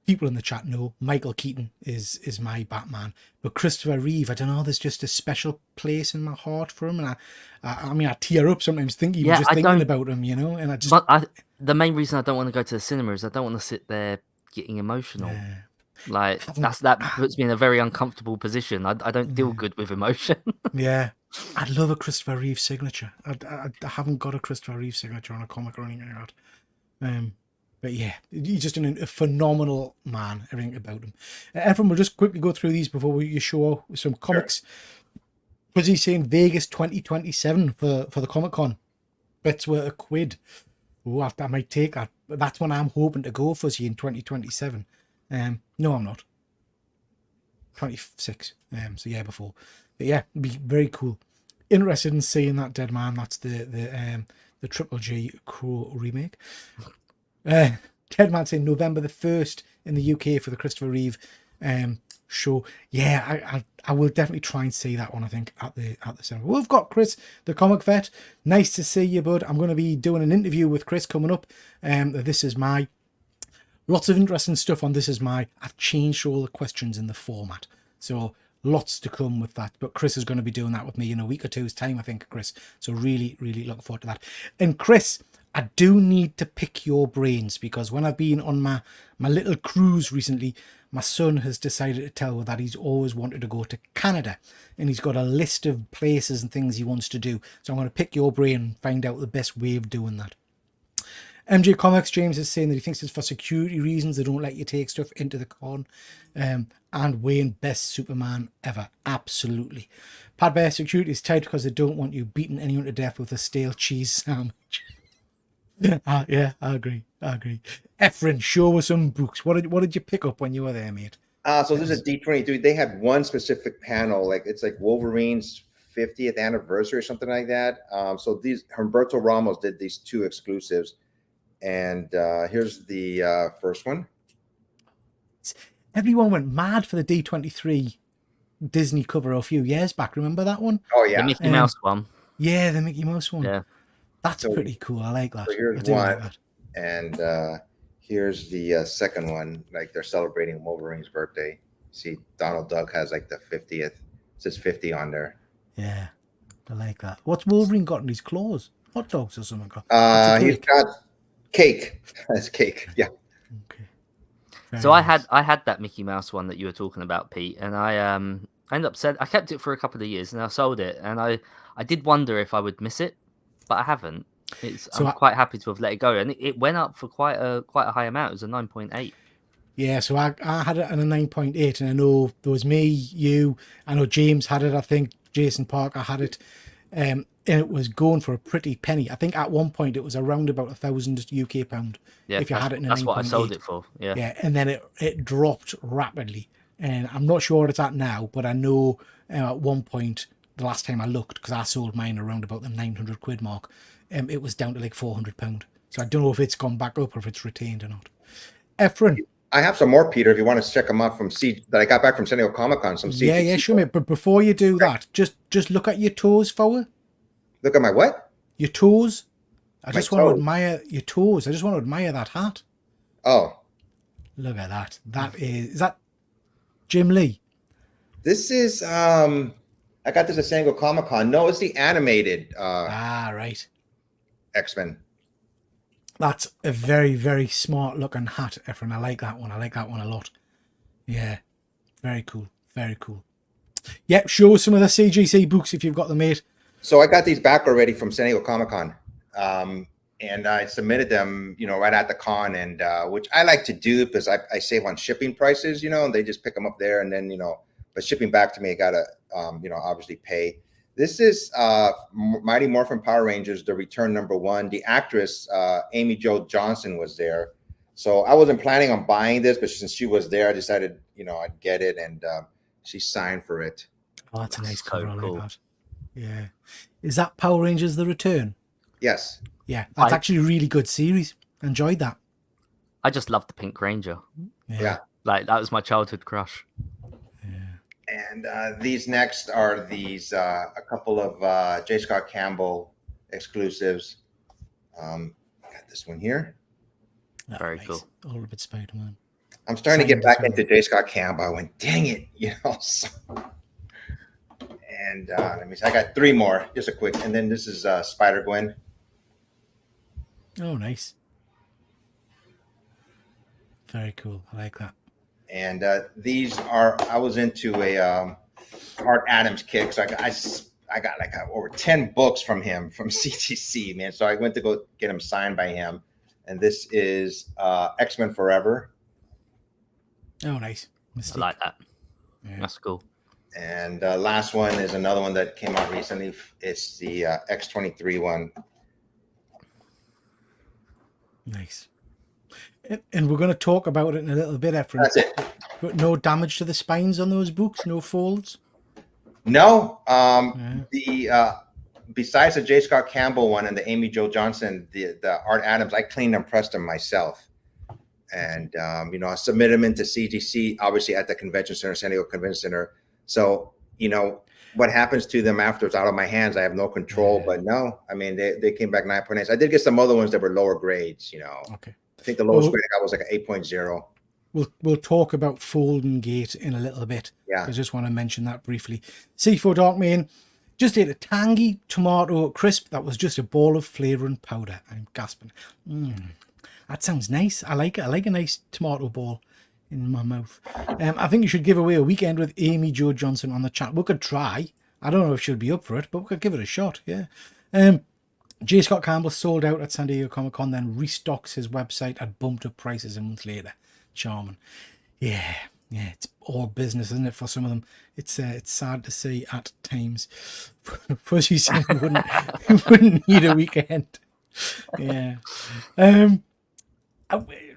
People in the chat know Michael Keaton is my Batman, but Christopher Reeve, I don't know, there's just a special place in my heart for him, and I tear up sometimes thinking about him, and I just. But the main reason I don't want to go to the cinema is I don't want to sit there getting emotional. That puts me in a very uncomfortable position. I don't deal good with emotion. Yeah, I'd love a Christopher Reeve signature. I haven't got a Christopher Reeve signature on a comic or anything like that. But yeah, he's just a phenomenal man, everything about him. Everyone, we'll just quickly go through these before you show some comics. Was he saying Vegas 2027 for the Comic-Con? Bets were £1. Oh, I might take that. That's when I'm hoping to go fuzzy in 2027. No, I'm not. 26. So yeah, before. But yeah, it'd be very cool. Interested in seeing that Dead Man. That's the Triple G Crow remake. Dead Man saying November the 1st in the UK for the Christopher Reeve show. Yeah, I will definitely try and see that one, I think, at the cinema. We've got Chris, the comic vet. Nice to see you, bud. I'm going to be doing an interview with Chris coming up. This is my... Lots of interesting stuff on This Is My. I've changed all the questions in the format. So lots to come with that. But Chris is going to be doing that with me in a week or two's time, I think, Chris. So really, really looking forward to that. And Chris, I do need to pick your brains, because when I've been on my little cruise recently, my son has decided to tell me that he's always wanted to go to Canada, and he's got a list of places and things he wants to do. So I'm going to pick your brain and find out the best way of doing that. MJ Comics, James is saying that he thinks it's for security reasons they don't let you take stuff into the con. And Wayne, best Superman ever. Absolutely. Pad Bear, security is tight because they don't want you beating anyone to death with a stale cheese sandwich. Yeah, I agree. Ephraim, show us some books. What did you pick up when you were there, mate? So this is D23. They had one specific panel, like it's like Wolverine's 50th anniversary or something like that. So these Humberto Ramos did these two exclusives. And here's the first one. Everyone went mad for the D23 Disney cover a few years back. Remember that one? Oh, yeah. The Mickey Mouse one. Yeah, the Mickey Mouse one. Yeah. That's pretty cool. I like that. So here's I one. like that. And here's the second one. Like they're celebrating Wolverine's birthday. See, Donald Duck has like the 50th. It says 50 on there. Yeah, I like that. What's Wolverine got in his claws? Hot dogs or something? He's got cake. That's cake. Yeah. Okay. So I had that Mickey Mouse one that you were talking about, Pete, and I ended up I kept it for a couple of years and I sold it, and I did wonder if I would miss it, but I haven't. I'm quite happy to have let it go, and it went up for quite a high amount. It was a 9.8. Yeah, so I had it on a 9.8, and I know there was me, you, I know James had it, I think Jason Parker had it, and it was going for a pretty penny. I think at one point it was around about £1,000 UK pound. Yeah, if you had it in a 9.8. That's what I sold it for. Yeah. Yeah, and then it dropped rapidly, and I'm not sure what it's at now, but I know at one point the last time I looked, because I sold mine around about the £900 mark, it was down to like £400. So I don't know if it's gone back up or if it's retained or not. Ephraim. I have some more, Peter, if you want to check them out from that I got back from San Diego Comic-Con. Yeah, sure, mate. But before you do that, just look at your toes, forward. Look at my what? Your toes. I just want to admire your toes. I just want to admire that hat. Oh. Look at that. Is that Jim Lee? This is I got this at San Diego Comic-Con. No, it's the animated right. X-Men. That's a very, very smart looking hat, Ephraim. I like that one. I like that one a lot. Yeah. Very cool. Very cool. Yep, show us some of the CGC books if you've got them, mate. So I got these back already from San Diego Comic-Con. And I submitted them, right at the con, and which I like to do because I save on shipping prices, and they just pick them up there, and then, but shipping back to me, I gotta, obviously pay. This is Mighty Morphin Power Rangers, the return #1. The actress, Amy Jo Johnson, was there. So I wasn't planning on buying this, but since she was there, I decided, I'd get it, and she signed for it. Oh, that's a nice cover. So I cool. like that. Yeah. Is that Power Rangers The Return? Yes. Yeah, that's actually a really good series. Enjoyed that. I just loved the Pink Ranger. Yeah. Like, that was my childhood crush. And these next are a couple of J. Scott Campbell exclusives. Got this one here. Very cool. All of it Spider-Man. I'm starting to get back into J. Scott Campbell. I went, dang it, So. And let me see. I got 3 more, just a quick. And then this is Spider-Gwen. Oh, nice. Very cool. I like that. And these are, I was into a Art Adams kick. So I got like over 10 books from him from CTC, man. So I went to go get them signed by him. And this is X-Men Forever. Oh, nice. I like that. Yeah. That's cool. And last one is another one that came out recently. It's the X23 one. Nice. And we're going to talk about it in a little bit, Efren. That's it. But no damage to the spines on those books, no folds. No, besides the J. Scott Campbell one and the Amy Jo Johnson, the Art Adams, I cleaned and pressed them myself, and I submitted them into CGC, obviously at the convention center, San Diego Convention Center. So what happens to them after it's out of my hands, I have no control. But no, I mean they came back 9.8. I did get some other ones that were lower grades. Okay. I think the lowest grade I got was like an 8.0. We'll talk about fold and gate in a little bit. Yeah. I just want to mention that briefly. C4 Darkmane just ate a tangy tomato crisp that was just a ball of flavour and powder. I'm gasping. That sounds nice. I like it. I like a nice tomato ball in my mouth. I think you should give away a weekend with Amy Jo Johnson on the chat. We could try. I don't know if she'll be up for it, but we could give it a shot. Yeah. J. Scott Campbell sold out at San Diego Comic-Con, then restocks his website at bumped up prices a month later. Charming. Yeah, it's all business, isn't it, for some of them? It's sad to see at times. Fuzzy said wouldn't need a weekend. Yeah.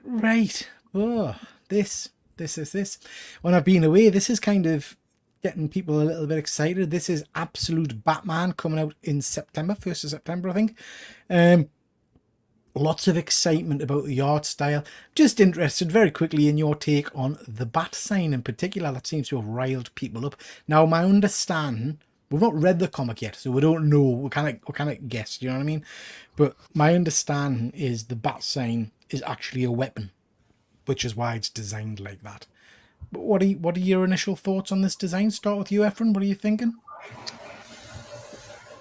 Right. Oh, this. When I've been away, this is kind of getting people a little bit excited. This is Absolute Batman coming out in September, 1st of September, I think. Lots of excitement about the art style. Just interested very quickly in your take on the bat sign in particular. That seems to have riled people up. Now, my understanding, we've not read the comic yet, so we don't know. We kind of guess, you know what I mean? But my understanding is the bat sign is actually a weapon, which is why it's designed like that. But what are your initial thoughts on this design? Start with you, Efren. What are you thinking?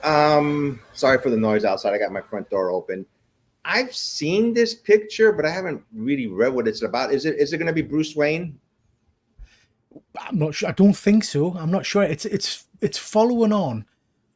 Sorry for the noise outside. I got my front door open. I've seen this picture, but I haven't really read what it's about. Is it going to be Bruce Wayne? I'm not sure. I don't think so. I'm not sure. It's following on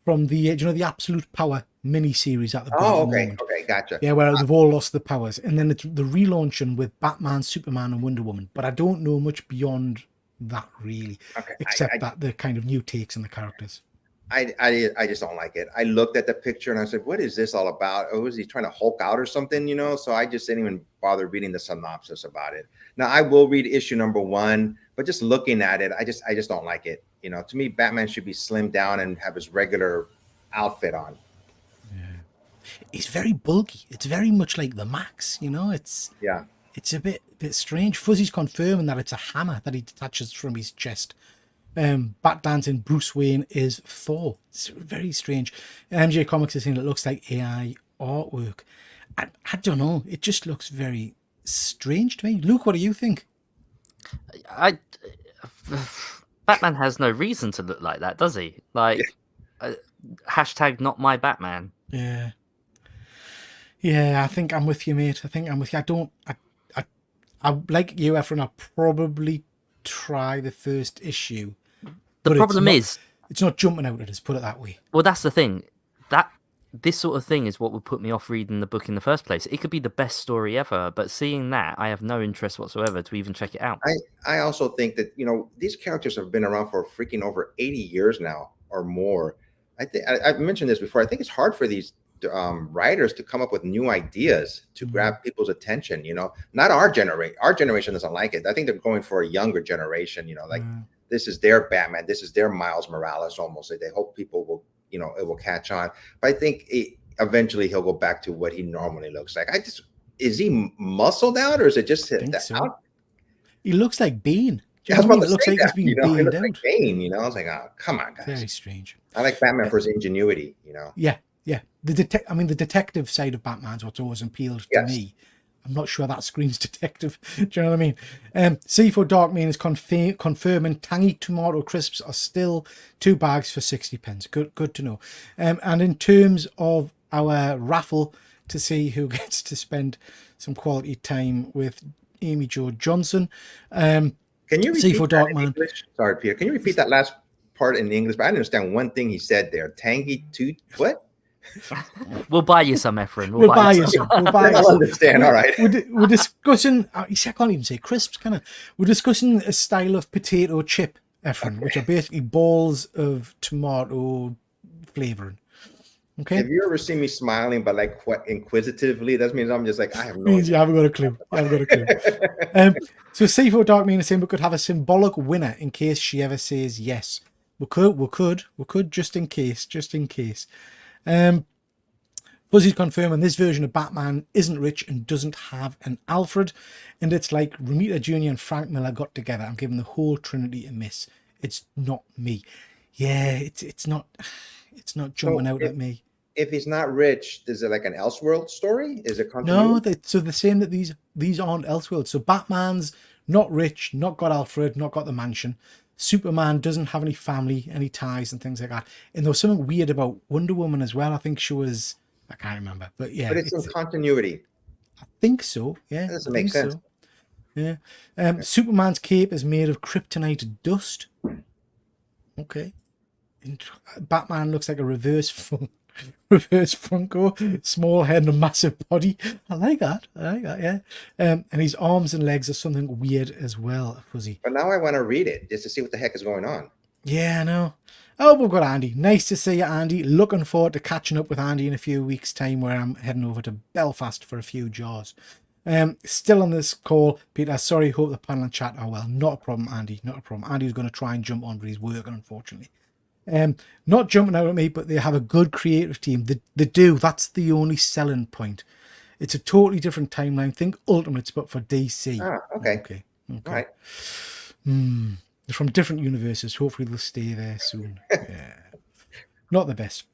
from the the Absolute Power mini-series at the moment. Okay, gotcha. Yeah, where they've all lost the powers, and then it's the relaunching with Batman, Superman, and Wonder Woman. But I don't know much beyond that really, except that the kind of new takes on the characters. I just don't like it. I looked at the picture and I said, what is this all about? Oh, is he trying to Hulk out or something, So I just didn't even bother reading the synopsis about it. Now I will read issue number 1, but just looking at it, I just don't like it. To me, Batman should be slimmed down and have his regular outfit on. Yeah. He's very bulky. It's very much like the Max, It's a bit strange. Fuzzy's confirming that it's a hammer that he detaches from his chest. Bat dancing Bruce Wayne is Thor. It's very strange. MJ Comics is saying it looks like AI artwork. I don't know. It just looks very strange to me. Luke, what do you think? Batman has no reason to look like that, does he? Hashtag not my Batman. Yeah. Yeah, I think I'm with you, mate. I like you, Efren. I'll probably try the first issue. The problem is it's not jumping out at us, put it that way. Well, that's the thing. This sort of thing is what would put me off reading the book in the first place. It could be the best story ever, but seeing that, I have no interest whatsoever to even check it out. I also think that these characters have been around for freaking over 80 years now or more. I've mentioned this before. I think it's hard for these writers to come up with new ideas to grab people's attention. Not our generation. Our generation doesn't like it. I think they're going for a younger generation. This is their Batman. This is their Miles Morales almost. They hope people will, it will catch on. But I think eventually he'll go back to what he normally looks like. Is he muscled out or is it just out? He looks like Bane. It looks like he's being baned out. Like Bane, I was like, oh, come on, guys. Very strange. I like Batman for his ingenuity, Yeah. The detective side of Batman's what's always appealed to me. I'm not sure that screams detective. Do you know what I mean? C4 Darkmane is confirming tangy tomato crisps are still 2 bags for 60p. Good to know. And in terms of our raffle to see who gets to spend some quality time with Amy Jo Johnson. Can you repeat C4 Darkman? Sorry, Peter. Can you repeat that last part in English? But I didn't understand one thing he said there. Tangy what? We'll buy you some, Efren. We'll buy you some. I'll understand. All right. We're discussing. I can't even say crisps, can I? We're discussing a style of potato chip, Efren, which are basically balls of tomato flavouring. Okay. If you ever see me smiling, but like what inquisitively, that means I'm just like, I have no Means you idea. haven't got a clue. You haven't got a clue. So C4 Dark Mean is saying we could have a symbolic winner in case she ever says yes. We could just in case. Fuzzy's confirming this version of Batman isn't rich and doesn't have an Alfred, and it's like Romita Jr. and Frank Miller got together. I'm giving the whole Trinity a miss. It's not me. Yeah, it's not jumping out at me. If he's not rich, is it like an Elseworld story? Is it No, continuity? so they're saying that these aren't Elseworlds. So Batman's not rich, not got Alfred, not got the mansion. Superman doesn't have any family, any ties and things like that. And there was something weird about Wonder Woman as well. I think she was, I can't remember, but yeah, But it's in continuity. I think so. Yeah, That doesn't I make think sense. so. Yeah. Superman's cape is made of kryptonite dust. Okay. Batman looks like a reverse Funko, small head and a massive body. I like that. Yeah. And his arms and legs are something weird as well, Fuzzy. But now I want to read it just to see what the heck is going on. Yeah, I know. Oh, we've got Andy. Nice to see you, Andy. Looking forward to catching up with Andy in a few weeks' time where I'm heading over to Belfast for a few jars. Still on this call, Peter. Sorry, hope the panel and chat are well. Not a problem, Andy. Not a problem. Andy's going to try and jump on, but he's working, unfortunately. Not jumping out at me, but they have a good creative team. They do. That's the only selling point. It's a totally different timeline. Think Ultimates, but for DC. Ah, okay. Okay. All right. They're from different universes. Hopefully they'll stay there soon. Yeah. Not the best.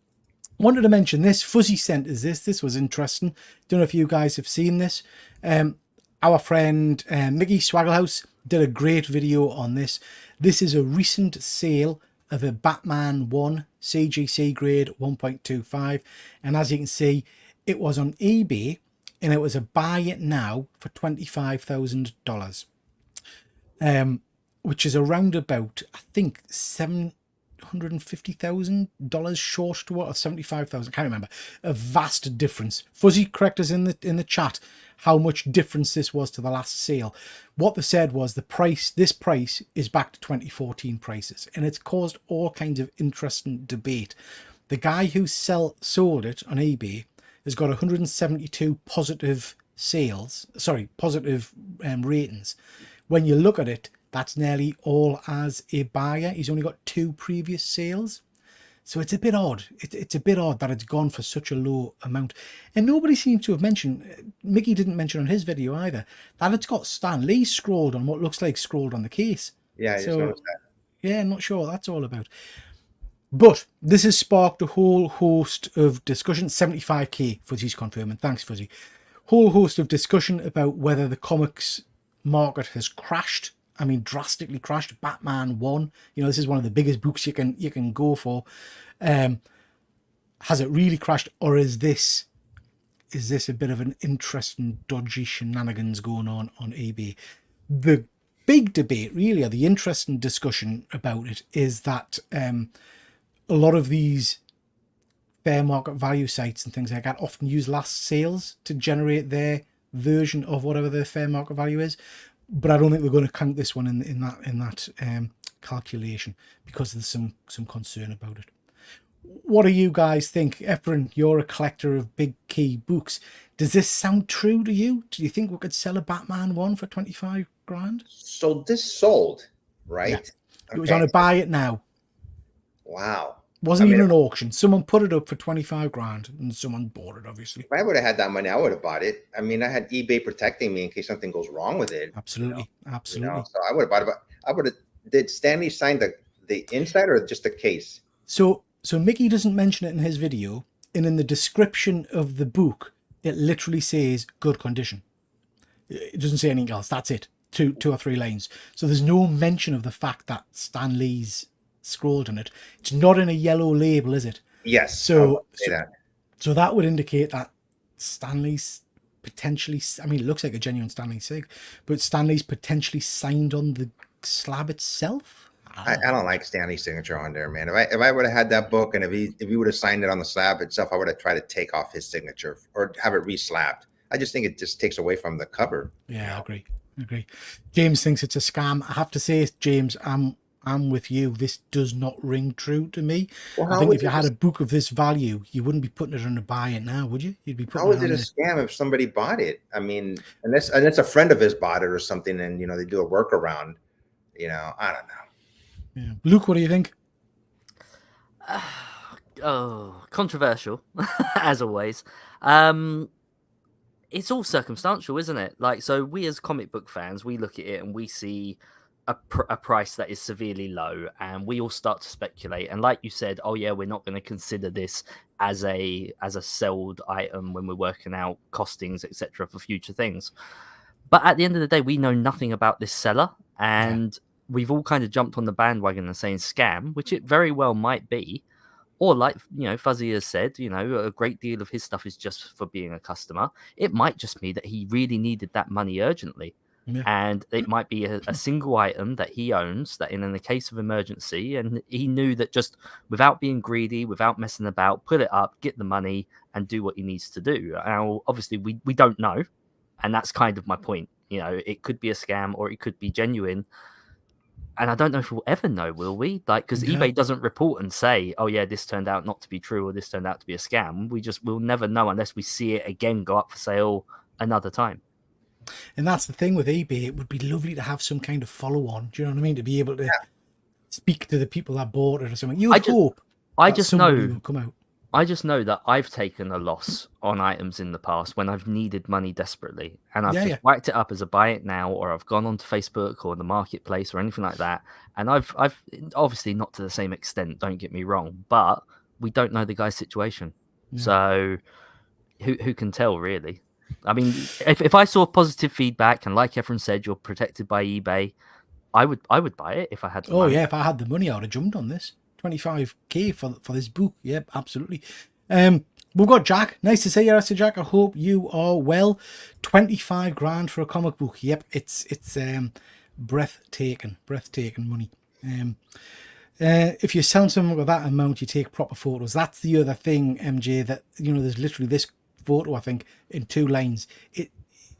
Wanted to mention this. Fuzzy sent us this. This was interesting. Don't know if you guys have seen this. Our friend Mickey Swagglehouse did a great video on this. This is a recent sale of a Batman 1 CGC grade 1.25, and as you can see, it was on eBay and it was a buy it now for $25,000, which is around about, I think, $750,000 short to what, or 75,000. I can't remember. A vast difference. Fuzzy, correct us in the chat how much difference this was to the last sale. What they said was this price is back to 2014 prices, and it's caused all kinds of interesting debate. The guy who sold it on eBay has got 172 positive ratings. When you look at it, that's nearly all as a buyer. He's only got 2 previous sales. So it's a bit odd. It's a bit odd that it's gone for such a low amount. And nobody seems to have mentioned, Mickey didn't mention on his video either, that it's got Stan Lee scrolled on what looks like scrolled on the case. Yeah, I just noticed that. Yeah, I'm not sure what that's all about. But this has sparked a whole host of discussion. 75k, Fuzzy's confirming. Thanks, Fuzzy. Whole host of discussion about whether the comics market has crashed. I mean, drastically crashed. Batman 1, this is one of the biggest books you can go for. Has it really crashed, or is this a bit of an interesting dodgy shenanigans going on eBay? The big debate, really, or the interesting discussion about it, is that a lot of these fair market value sites and things like that often use last sales to generate their version of whatever their fair market value is. But I don't think they're going to count this one in that calculation, because there's some concern about it. What do you guys think? Efren, you're a collector of big key books. Does this sound true to you? Do you think we could sell a Batman 1 for 25 grand? So this sold, right? Yeah. It was on a buy it now. Wow. Wasn't even an auction. Someone put it up for 25 grand and someone bought it, obviously. If I would have had that money, I would have bought it. I mean, I had eBay protecting me in case something goes wrong with it. Absolutely. Absolutely. So I would have bought it. I would have. Did Stanley sign the inside or just the case? So Mickey doesn't mention it in his video, and in the description of the book, it literally says good condition. It doesn't say anything else. That's it. Two or three lines. So there's no mention of the fact that Stan Lee's scrolled on it. It's not in a yellow label, is it? Yes. So that would indicate that Stanley's potentially, I mean, it looks like a genuine Stanley sig, but Stanley's potentially signed on the slab itself. I don't like Stanley's signature on there, man. If I would have had that book, and if he would have signed it on the slab itself, I would have tried to take off his signature or have it re-slabbed. I just think it just takes away from the cover. Yeah, I agree. James thinks it's a scam. I have to say, James, I'm I'm with you. This does not ring true to me. Well, I how think was if you it? had a book of this value, you wouldn't be putting it on a buy it now, would you? You'd be putting How it is it on a a. scam if somebody bought it? I mean, unless a friend of his bought it or something, and they do a workaround. I don't know. Yeah. Luke, what do you think? Oh, controversial, as always. Um, it's all circumstantial, isn't it? Like, so we as comic book fans, we look at it and we see a price that is severely low, and we all start to speculate. And like you said, oh yeah, we're not going to consider this as a sold item when we're working out costings, etc., for future things. But at the end of the day, we know nothing about this seller, and we've all kind of jumped on the bandwagon and saying scam, which it very well might be. Or like, Fuzzy has said, a great deal of his stuff is just for being a customer. It might just be that he really needed that money urgently. Yeah. And it might be a single item that he owns that in the case of emergency, and he knew that just without being greedy, without messing about, put it up, get the money and do what he needs to do. Now, obviously, we don't know. And that's kind of my point. It could be a scam or it could be genuine. And I don't know if we'll ever know, will we? Like, because eBay doesn't report and say, "Oh yeah, this turned out not to be true," or "This turned out to be a scam." We'll never know unless we see it again go up for sale another time. And that's the thing with eBay. It would be lovely to have some kind of follow-on. Do you know what I mean? To be able to speak to the people that bought it or something. You hope somebody will come out. I just know that I've taken a loss on items in the past when I've needed money desperately, and I've just whacked it up as a buy it now, or I've gone onto Facebook or the marketplace or anything like that. And I've obviously not to the same extent, don't get me wrong, but we don't know the guy's situation, so who can tell really? I mean, if I saw positive feedback and like everyone said, you're protected by eBay, I would buy it if I had the money. Yeah, if I had the money, I would have jumped on this. 25k for this book. Yep, absolutely. We've got Jack. Nice to see you, Jack. I hope you are well. 25 grand for a comic book. Yep, it's breathtaking money. If you're selling something with that amount, you take proper photos. That's the other thing, MJ, that there's literally this photo, I think, in 2 lines.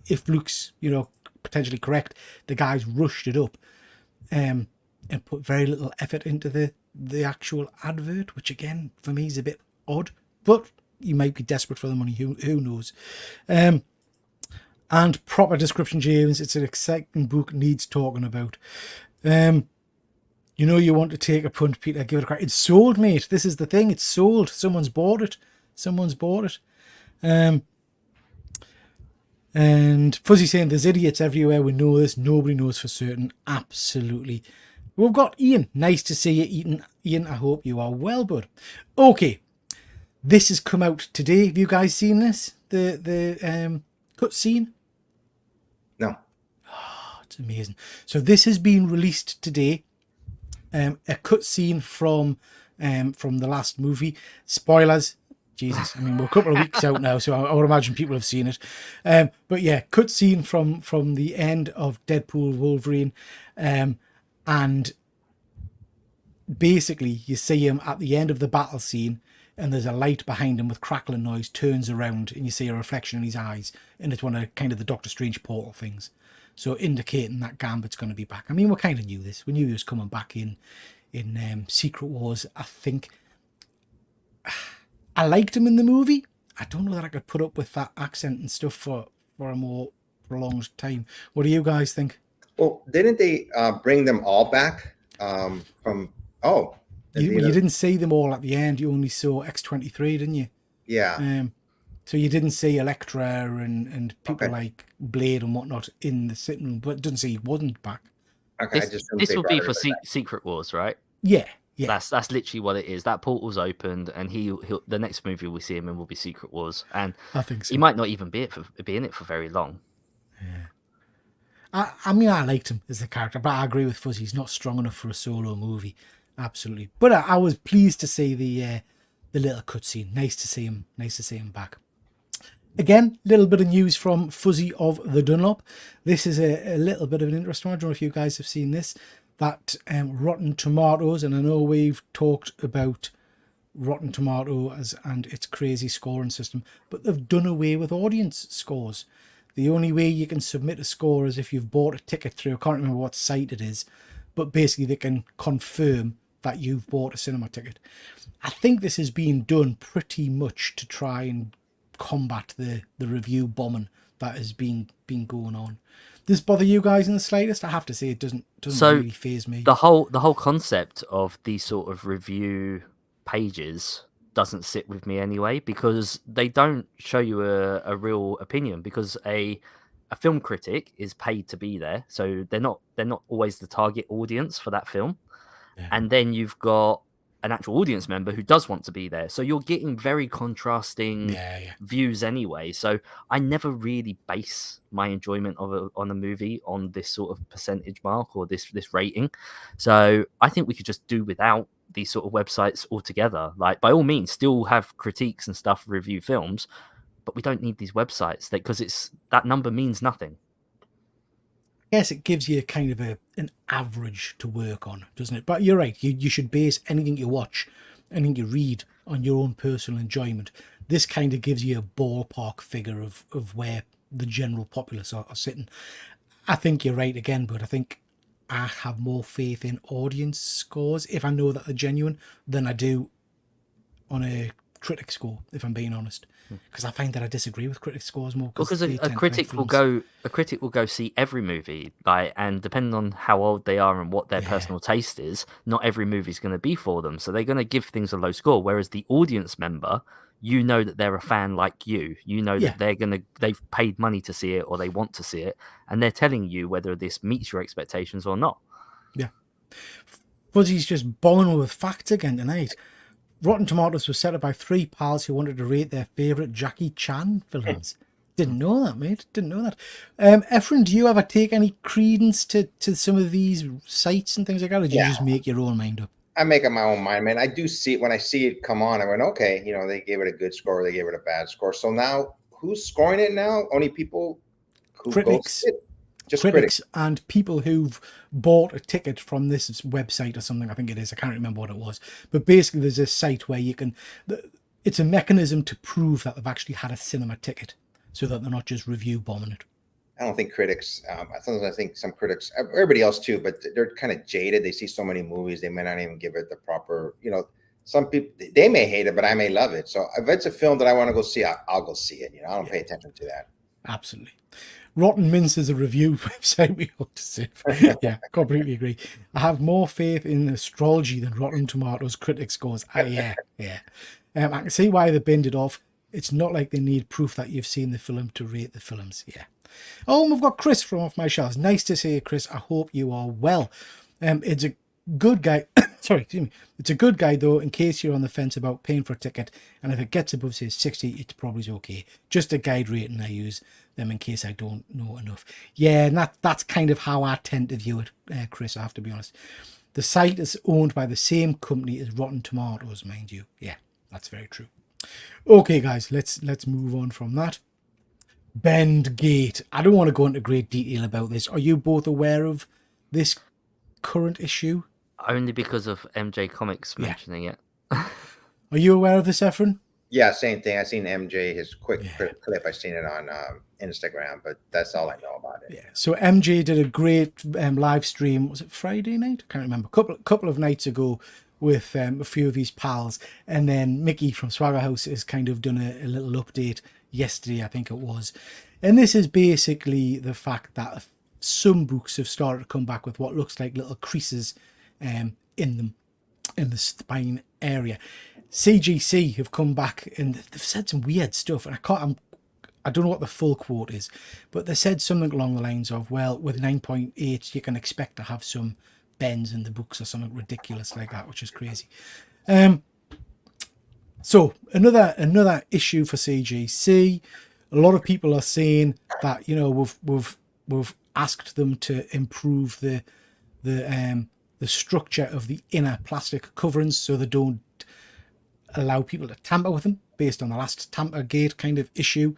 If Luke's potentially correct, the guys rushed it up and put very little effort into the actual advert, which again for me is a bit odd, but you might be desperate for the money, who knows. And proper description, James. It's an exciting book, needs talking about. You want to take a punt, Peter, give it a crack. It's sold, mate. This is the thing, it's sold. Someone's bought it. And Fuzzy saying there's idiots everywhere, we know this, nobody knows for certain. Absolutely. We've got Ian. Nice to see you, Ian. I hope you are well, bud. Okay, this has come out today. Have you guys seen this? The cut scene? No. Oh, it's amazing. So this has been released today. A cut scene from the last movie. Spoilers. Jesus, I mean, we're a couple of weeks out now, so I would imagine people have seen it. But yeah, cut scene from the end of Deadpool Wolverine. And basically you see him at the end of the battle scene, and there's a light behind him with crackling noise, turns around and you see a reflection in his eyes, and it's one of kind of the Doctor Strange portal things, so indicating that Gambit's going to be back. I mean, we kind of knew this. We knew he was coming back in Secret Wars. I think I liked him in the movie. I don't know that I could put up with that accent and stuff for a more prolonged time. What do you guys think? Well, didn't they bring them all back from? Oh, you didn't see them all at the end. You only saw X-23, didn't you? Yeah. So you didn't see Elektra and people like Blade and whatnot in the sitting room, but it doesn't say he wasn't back. Okay, this will be for Secret Wars, right? Yeah. That's literally what it is. That portal's opened, and he'll the next movie we see him in will be Secret Wars, and I think so. He might not even be in it for very long. Yeah. I mean, I liked him as a character, but I agree with Fuzzy. He's not strong enough for a solo movie, absolutely. But I was pleased to see the little cutscene. Nice to see him back. Again, little bit of news from Fuzzy of the Dunlop. This is a little bit of an interesting one. I don't know if you guys have seen this. That Rotten Tomatoes, and I know we've talked about Rotten Tomatoes and its crazy scoring system, but they've done away with audience scores. The only way you can submit a score is if you've bought a ticket through, I can't remember what site it is, but basically they can confirm that you've bought a cinema ticket. I think this is being done pretty much to try and combat the review bombing that has been going on. Does this bother you guys in the slightest? I have to say it doesn't So really faze me. the whole concept of these sort of review pages doesn't sit with me anyway, because they don't show you a real opinion, because a film critic is paid to be there, so they're not always the target audience for that film. Yeah. And then you've got an actual audience member who does want to be there, so you're getting very contrasting views anyway. So I never really base my enjoyment of on a movie on this sort of percentage mark or this rating. So I think we could just do without these sort of websites altogether. Like, by all means, still have critiques and stuff, review films, but we don't need these websites, because that number means nothing. Yes, it gives you kind of an average to work on, doesn't it? But you're right. You should base anything you watch, anything you read, on your own personal enjoyment. This kind of gives you a ballpark figure of where the general populace are sitting. I think you're right again, but I think I have more faith in audience scores, if I know that they're genuine, than I do on a critic score, if I'm being honest. Because I find that I disagree with critic scores more. Because a critic will go see every movie, like, and depending on how old they are and what their personal taste is, not every movie is going to be for them. So they're going to give things a low score. Whereas the audience member, you know that they're a fan like you. You know that they've paid money to see it, or they want to see it, and they're telling you whether this meets your expectations or not. Yeah. Fuzzy's just bombing with facts again tonight. Rotten Tomatoes was set up by three pals who wanted to rate their favourite Jackie Chan films. Didn't know that, mate. Didn't know that. Efren, do you ever take any credence to some of these sites and things like that, or do you just make your own mind up? I make up my own mind, man. I do see it when I see it come on. I went, okay, they gave it a good score, they gave it a bad score. So now, who's scoring it now? Only people who critics. Just critics and people who've bought a ticket from this website or something. I think it is. I can't remember what it was. But basically, there's a site where you can. It's a mechanism to prove that they've actually had a cinema ticket, so that they're not just review bombing it. I don't think critics. Sometimes I think some critics, everybody else too, but they're kind of jaded. They see so many movies, they may not even give it the proper. Some people, they may hate it, but I may love it. So if it's a film that I want to go see, I'll go see it. I don't pay attention to that. Absolutely. Rotten Mince is a review website we ought to say. Yeah, completely agree. I have more faith in astrology than Rotten Tomatoes critic scores. Yeah. I can see why they binned it off. It's not like they need proof that you've seen the film to rate the films. Yeah. Oh, and we've got Chris from Off My Shelves. Nice to see you, Chris. I hope you are well. It's a good guy. Sorry, excuse me. It's a good guide, though, in case you're on the fence about paying for a ticket. And if it gets above, say, 60, it's probably okay. Just a guide rating I use them in case I don't know enough. Yeah, and that's kind of how I tend to view it, Chris, I have to be honest. The site is owned by the same company as Rotten Tomatoes, mind you. Yeah, that's very true. Okay, guys, let's move on from that. Bend Gate. I don't want to go into great detail about this. Are you both aware of this current issue? Only because of MJ Comics mentioning it. Are you aware of this, Efren? Yeah, same thing. I seen MJ, his quick clip. I seen it on Instagram, but that's all I know about it. Yeah. So MJ did a great live stream. Was it Friday night? I can't remember. Couple of nights ago with a few of his pals, and then Mickey from Swagger House has kind of done a little update yesterday, I think it was. And this is basically the fact that some books have started to come back with what looks like little creases in them, in the spine area. CGC have come back and they've said some weird stuff, and I don't know what the full quote is, but they said something along the lines of, well, with 9.8 you can expect to have some bends in the books or something ridiculous like that, which is crazy. So another issue for CGC. A lot of people are saying that we've asked them to improve the structure of the inner plastic coverings so they don't allow people to tamper with them, based on the last Tampergate kind of issue.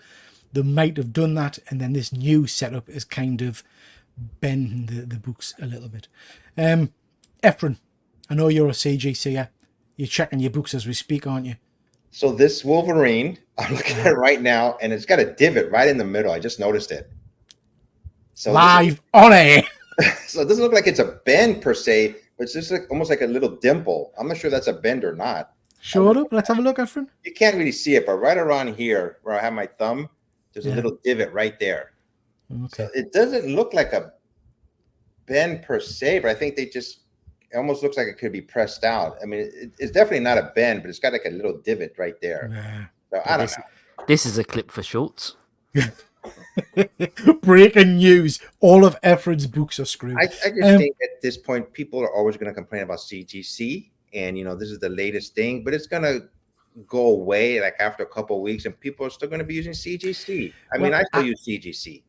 They might have done that, and then this new setup is kind of bending the books a little bit. Efren, I know you're a CGCer. You're checking your books as we speak, aren't you? So this Wolverine, I'm looking at it right now, and it's got a divot right in the middle. I just noticed it. So live on air. So it doesn't look like it's a bend per se, but it's just like almost like a little dimple. I'm not sure that's a bend or not. Show it up. Let's have a look, Efren. You can't really see it, but right around here where I have my thumb, there's a little divot right there. Okay. So it doesn't look like a bend per se, but I think it almost looks like it could be pressed out. I mean, it's definitely not a bend, but it's got like a little divot right there. Yeah. So I don't know. This is a clip for shorts. Breaking news. All of Efren's books are screwed. I just think at this point, people are always going to complain about CGC. And, this is the latest thing, but it's going to go away like after a couple of weeks and people are still going to be using CGC. I mean, I still use CGC,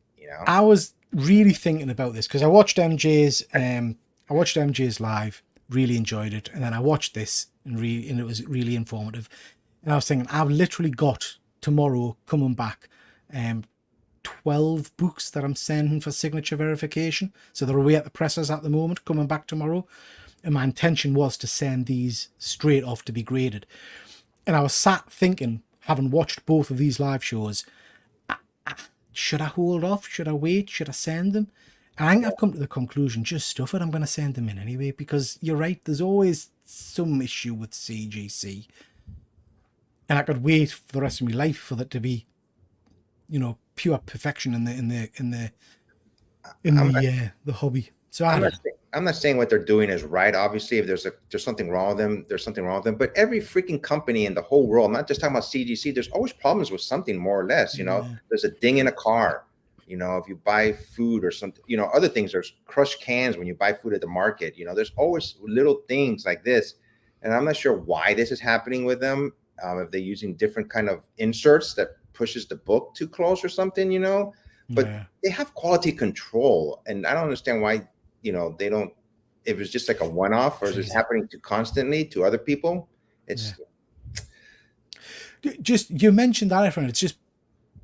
I was really thinking about this because I watched MJ's live, really enjoyed it. And then I watched this and it was really informative. And I was thinking, I've literally got tomorrow coming back 12 books that I'm sending for signature verification. So they're away at the pressers at the moment, coming back tomorrow. And my intention was to send these straight off to be graded. And I was sat thinking, having watched both of these live shows, should I hold off? Should I wait? Should I send them? And I think I've come to the conclusion, just stuff it. I'm going to send them in anyway, because you're right. There's always some issue with CGC. And I could wait for the rest of my life for that to be, pure perfection in the hobby. So I'm not saying what they're doing is right. Obviously, if there's something wrong with them, there's something wrong with them. But every freaking company in the whole world, not just talking about CGC, there's always problems with something more or less. There's a ding in a car. If you buy food or something, other things. There's crushed cans when you buy food at the market. There's always little things like this, and I'm not sure why this is happening with them. If they're using different kind of inserts that pushes the book too close or something, But they have quality control, and I don't understand why. They don't, if it's just like a one-off or is it happening constantly to other people? It's just, you mentioned that, friend. It's just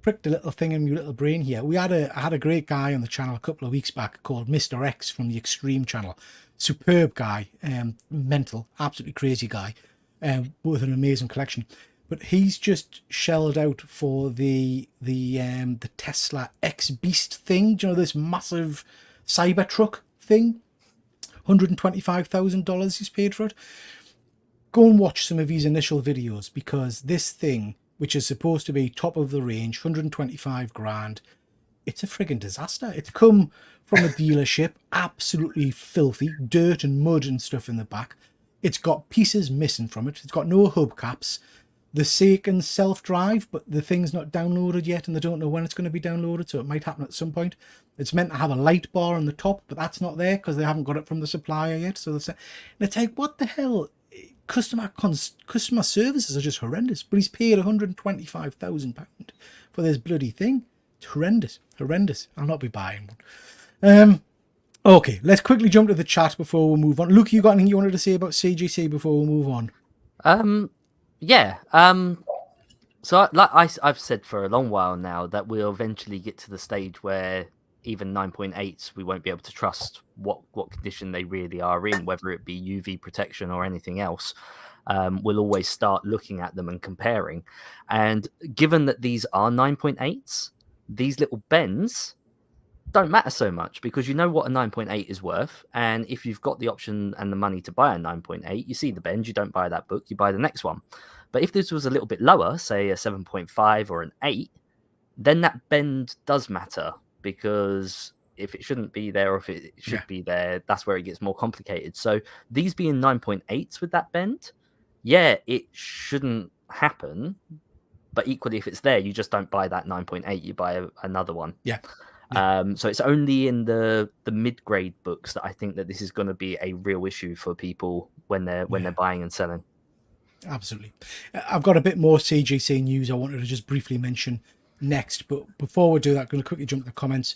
pricked a little thing in your little brain here. I had a great guy on the channel a couple of weeks back called Mr. X from the Extreme channel. Superb guy, mental, absolutely crazy guy, with an amazing collection. But he's just shelled out for the Tesla X Beast thing. Do you know, this massive Cybertruck thing? $125,000 he's paid for it. Go and watch some of his initial videos, because this thing, which is supposed to be top of the range, 125 grand, it's a friggin' disaster. It's come from a dealership, absolutely filthy, dirt and mud and stuff in the back. It's got pieces missing from it. It's got no hubcaps. The Seiken self-drive, but the thing's not downloaded yet, and they don't know when it's going to be downloaded, so it might happen at some point. It's meant to have a light bar on the top, but that's not there because they haven't got it from the supplier yet. So it's like, what the hell? Customer services are just horrendous. But he's paid £125,000 for this bloody thing. It's horrendous. I'll not be buying one. Okay, let's quickly jump to the chat before we move on. Luke, you got anything you wanted to say about CGC before we move on? Yeah. So I've said for a long while now that we'll eventually get to the stage where even 9.8s, we won't be able to trust what condition they really are in, whether it be UV protection or anything else. We'll always start looking at them and comparing. And given that these are 9.8s, these little bends don't matter so much, because you know what a 9.8 is worth. And if you've got the option and the money to buy a 9.8, you see the bend, you don't buy that book, you buy the next one. But if this was a little bit lower, say a 7.5 or an 8, then that bend does matter, because if it shouldn't be there or if it should be there, that's where it gets more complicated. So these being 9.8s with that bend, it shouldn't happen. But equally, if it's there, you just don't buy that 9.8, you buy another one. So it's only in the mid-grade books that I think that this is going to be a real issue for people when they're buying and selling. Absolutely. I've got a bit more CGC news I wanted to just briefly mention next, but before we do that, I'm going to quickly jump to the comments.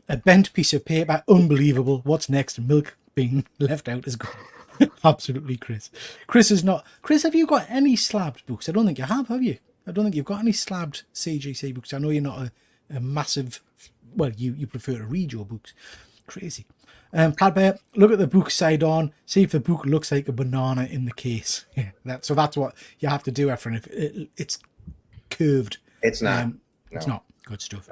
A bent piece of paper, unbelievable. What's next? Milk being left out is good. Absolutely, Chris. Chris, have you got any slabbed books? I don't think you have you? I don't think you've got any slabbed CGC books. I know you're not a massive... Well, you prefer to read your books. Crazy. Plaid Bear, look at the book side on. See if the book looks like a banana in the case. That's what you have to do, Efren. If it's curved. It's not. It's not. Good stuff.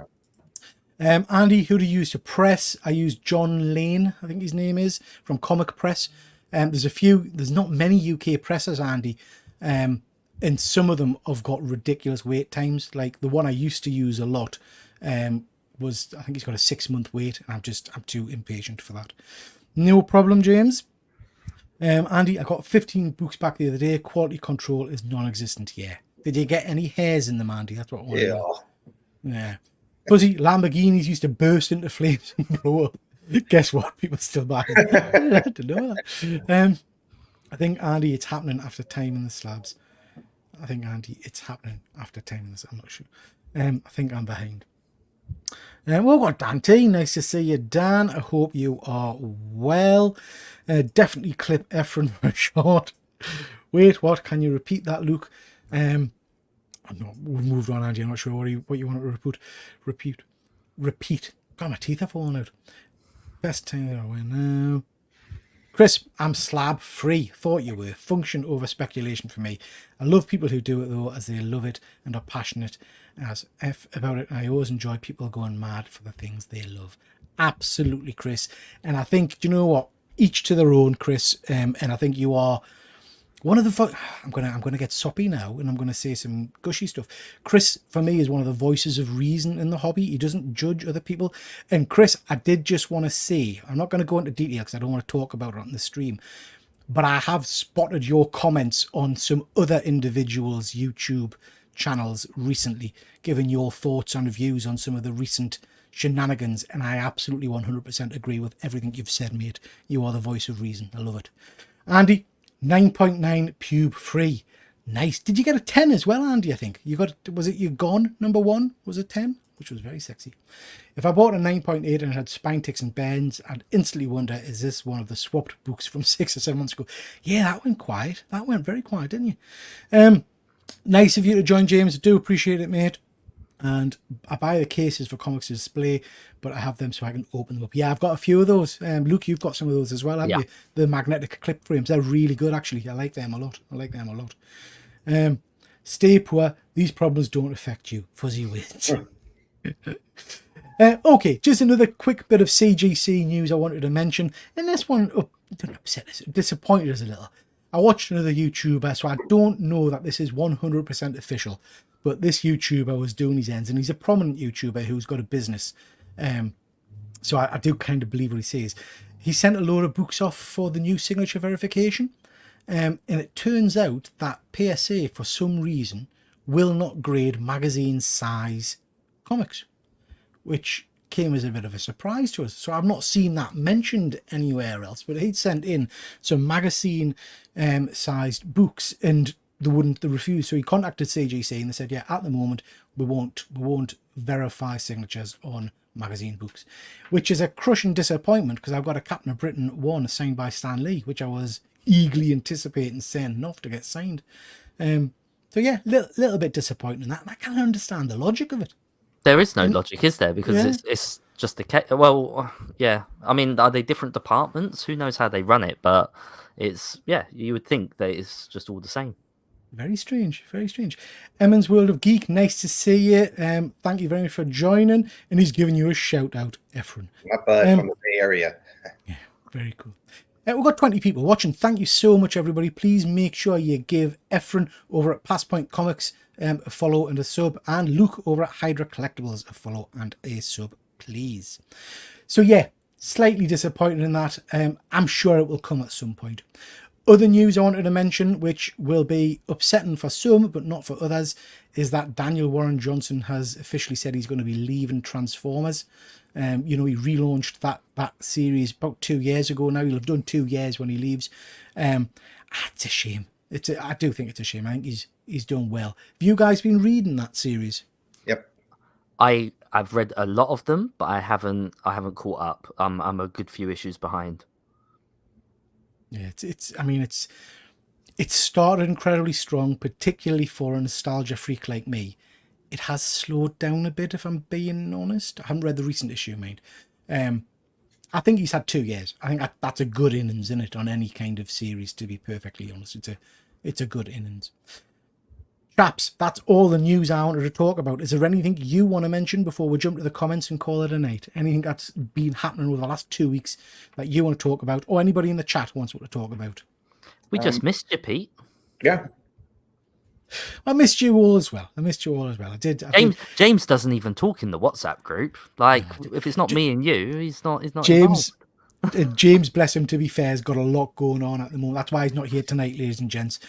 Andy, who do you use to press? I use John Lane, I think his name is, from Comic Press. There's not many UK pressers, Andy. And some of them have got ridiculous wait times. Like the one I used to use a lot was, I think he's got a 6-month wait, and I'm too impatient for that. No problem, James. Andy, I got 15 books back the other day. Quality control is non-existent. Yeah. Did you get any hairs in them, Andy? That's what I want to know. Yeah. Fuzzy, Lamborghinis used to burst into flames and blow up. Guess what? People still buy them. I didn't know that. I think, Andy, it's happening after timing the slabs. I think, Andy, it's happening after timing this. I'm not sure. I think I'm behind. We've got Dante. Nice to see you, Dan. I hope you are well. Definitely clip Efren for a short. Wait, what? Can you repeat that, Luke? I'm not. We've moved on, Andy. I'm not sure what you want to repeat. God, my teeth are falling out. Best time that I win now. Chris, I'm slab free. Thought you were. Function over speculation for me. I love people who do it though, as they love it and are passionate as F about it. And I always enjoy people going mad for the things they love. Absolutely, Chris. And I think, do you know what? Each to their own, Chris. And I think you are one of the. I'm gonna get soppy now, and I'm gonna say some gushy stuff. Chris, for me, is one of the voices of reason in the hobby. He doesn't judge other people. And Chris, I did just want to say, I'm not going to go into detail because I don't want to talk about it on the stream, but I have spotted your comments on some other individuals' YouTube channels recently, giving your thoughts and views on some of the recent shenanigans, and I absolutely 100% agree with everything you've said, mate. You are the voice of reason. I love it. Andy, 9.9 pube free. Nice. Did you get a 10 as well, Andy? I think you got. Was it your Gone number 1? Was a 10, which was very sexy. If I bought a 9.8 and it had spine ticks and bends, I'd instantly wonder, is this one of the swapped books from 6 or 7 months ago? Yeah, that went quiet. That went very quiet, didn't you? Nice of you to join, James. I do appreciate it, mate. And I buy the cases for comics to display, but I have them so I can open them up. Yeah, I've got a few of those. Luke, you've got some of those as well, haven't you? The magnetic clip frames. They're really good, actually. I like them a lot. Stay poor. These problems don't affect you. Fuzzy wins. Okay, just another quick bit of CGC news I wanted to mention. And this one disappointed us a little. I watched another YouTuber, so I don't know that this is 100% official. But this YouTuber was doing his ends, and he's a prominent YouTuber who's got a business. So I do kind of believe what he says. He sent a load of books off for the new signature verification. And it turns out that PSA, for some reason, will not grade magazine size comics, which came as a bit of a surprise to us. So I've not seen that mentioned anywhere else, but he'd sent in some magazine sized books, and they refused. So he contacted CGC and they said, yeah, at the moment we won't verify signatures on magazine books, which is a crushing disappointment because I've got a Captain of Britain 1 signed by Stan Lee, which I was eagerly anticipating sending off to get signed. So yeah, little bit disappointing in that, and I can't understand the logic of it. There is no logic, is there? Because it's just a case. Well, yeah. I mean, are they different departments? Who knows how they run it? But it's, yeah, you would think that it's just all the same. Very strange, very strange. Emmons World of Geek, nice to see you. Thank you very much for joining. And he's giving you a shout out, Efren. My bud from the Bay Area. Yeah, very cool. We've got 20 people watching. Thank you so much, everybody. Please make sure you give Efren over at Passpoint Comics a follow and a sub, and Luke over at Hydra Collectibles a follow and a sub, please. So yeah, slightly disappointed in that. I'm sure it will come at some point. Other news I wanted to mention, which will be upsetting for some but not for others, is that Daniel Warren Johnson has officially said he's going to be leaving Transformers. He relaunched that series about 2 years ago now. He'll have done 2 years when he leaves. It's a shame. I do think it's a shame. I think he's done well. Have you guys been reading that series? Yep. I've read a lot of them, but I haven't caught up. I'm a good few issues behind. Yeah, it's started incredibly strong, particularly for a nostalgia freak like me. It has slowed down a bit, if I'm being honest. I haven't read the recent issue, mate. I think he's had 2 years. I think that's a good innings in it on any kind of series, to be perfectly honest. It's a good innings. Chaps, that's all the news I wanted to talk about. Is there anything you want to mention before we jump to the comments and call it a night? Anything that's been happening over the last 2 weeks that you want to talk about, or anybody in the chat wants to talk about? We just missed you, Pete. Yeah. I missed you all as well. I did. James doesn't even talk in the WhatsApp group. Like, if it's not me and you, he's not James, involved. James, bless him, to be fair, has got a lot going on at the moment. That's why he's not here tonight, ladies and gents.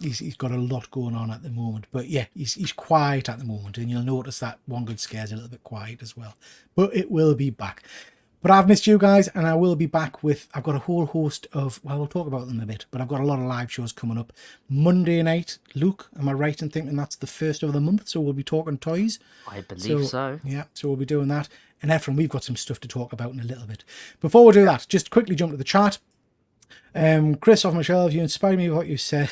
He's got a lot going on at the moment. But yeah, he's quiet at the moment, and you'll notice that One Good Scare's a little bit quiet as well. But it will be back. But I've missed you guys, and I will be back with, I've got a whole host of, well, we'll talk about them a bit, but I've got a lot of live shows coming up. Monday night, Luke, am I right in thinking that's the first of the month? So we'll be talking toys. I believe so. Yeah, so we'll be doing that. And Ephraim, we've got some stuff to talk about in a little bit. Before we do that, just quickly jump to the chat. Chris off my shelf, you inspired me with what you said.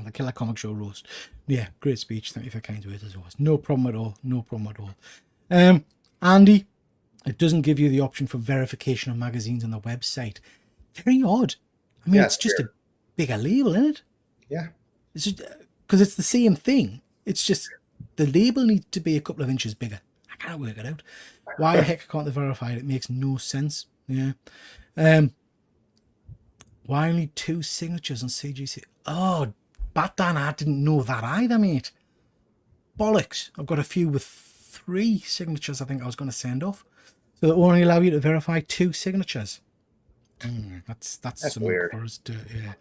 The Killer Comic Show roast. Yeah, great speech. Thank you for kind words as always. No problem at all. No problem at all. Andy, it doesn't give you the option for verification of magazines on the website. Very odd. I mean, it's just a bigger label, isn't it? Yeah. It's just because it's the same thing. It's just the label needs to be a couple of inches bigger. I can't work it out. Why the heck can't they verify it? It makes no sense. Yeah. Why only 2 signatures on CGC? Oh, Batman, I didn't know that either, mate. Bollocks. I've got a few with 3 signatures I think I was going to send off. So they only allow you to verify 2 signatures. That's something weird. For us to, yeah.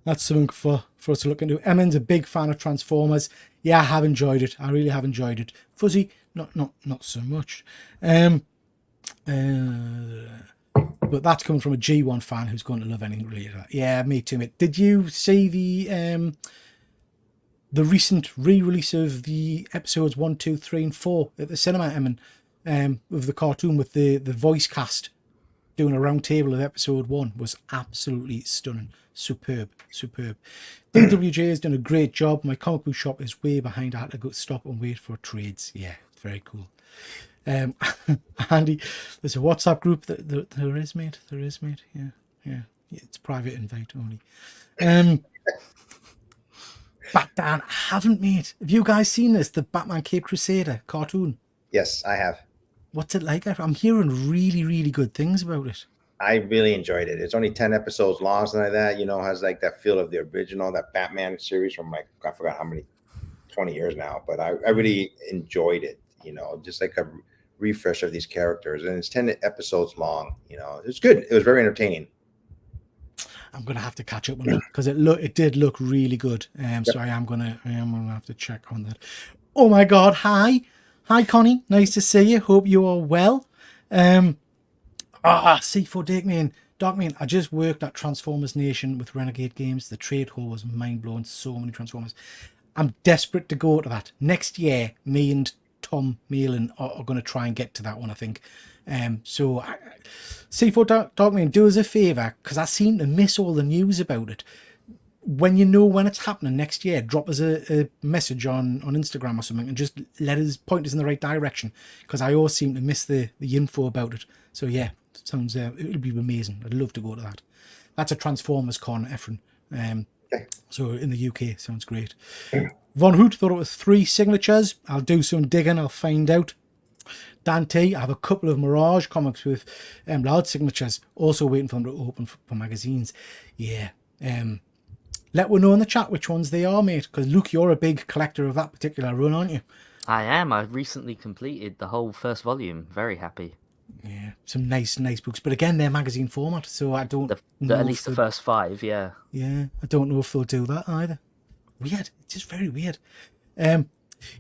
That's something for us to look into. Emmen's a big fan of Transformers. Yeah, I have enjoyed it. I really have enjoyed it. Fuzzy, not so much. But that's coming from a G1 fan who's going to love anything related to that. Yeah, me too, mate. Did you see the recent re-release of the episodes 1, 2, 3, and 4 at the cinema, Emmen? Of the cartoon with the voice cast doing a round table of episode 1 was absolutely stunning. Superb. DWJ has done a great job. My comic book shop is way behind. I had to go stop and wait for trades. Yeah, very cool. Andy, there's a WhatsApp group that there is, mate. Yeah. It's private invite only. Batman, I haven't, mate. Have you guys seen this? The Batman Cape Crusader cartoon? Yes, I have. What's it like? I'm hearing really, really good things about it. I really enjoyed it. It's only 10 episodes long, something like that. You know, has like that feel of the original, that Batman series from like, I forgot how many, 20 years now. But I really enjoyed it. You know, just like a refresh of these characters. And it's 10 episodes long. You know, it's good. It was very entertaining. I'm gonna have to catch up on it because it did look really good. So I am gonna have to check on that. Oh my God! Hi, Connie. Nice to see you. Hope you are well. C4 Darkman. I just worked at Transformers Nation with Renegade Games. The trade hall was mind blowing. So many Transformers. I'm desperate to go to that next year. Me and Tom Malin are going to try and get to that one, I think. So C4 Darkman, do us a favour, because I seem to miss all the news about it. When you know when it's happening next year, drop us a message on Instagram or something and just let us point us in the right direction, because I always seem to miss the info about it. So yeah, it sounds it'll be amazing. I'd love to go to that. That's a Transformers con, Ephraim. So in the UK, sounds great. Von Hoot thought it was 3 signatures. I'll do some digging. I'll find out. Dante, I have a couple of Mirage comics with large signatures. Also waiting for them to open for magazines. Yeah. Let me know in the chat which ones they are, mate. Because Luke, you're a big collector of that particular run, aren't you? I am. I recently completed the whole first volume. Very happy. Yeah, some nice books. But again, they're magazine format, so I don't know. At least the first 5, yeah. Yeah, I don't know if they'll do that either. Weird. It's just very weird.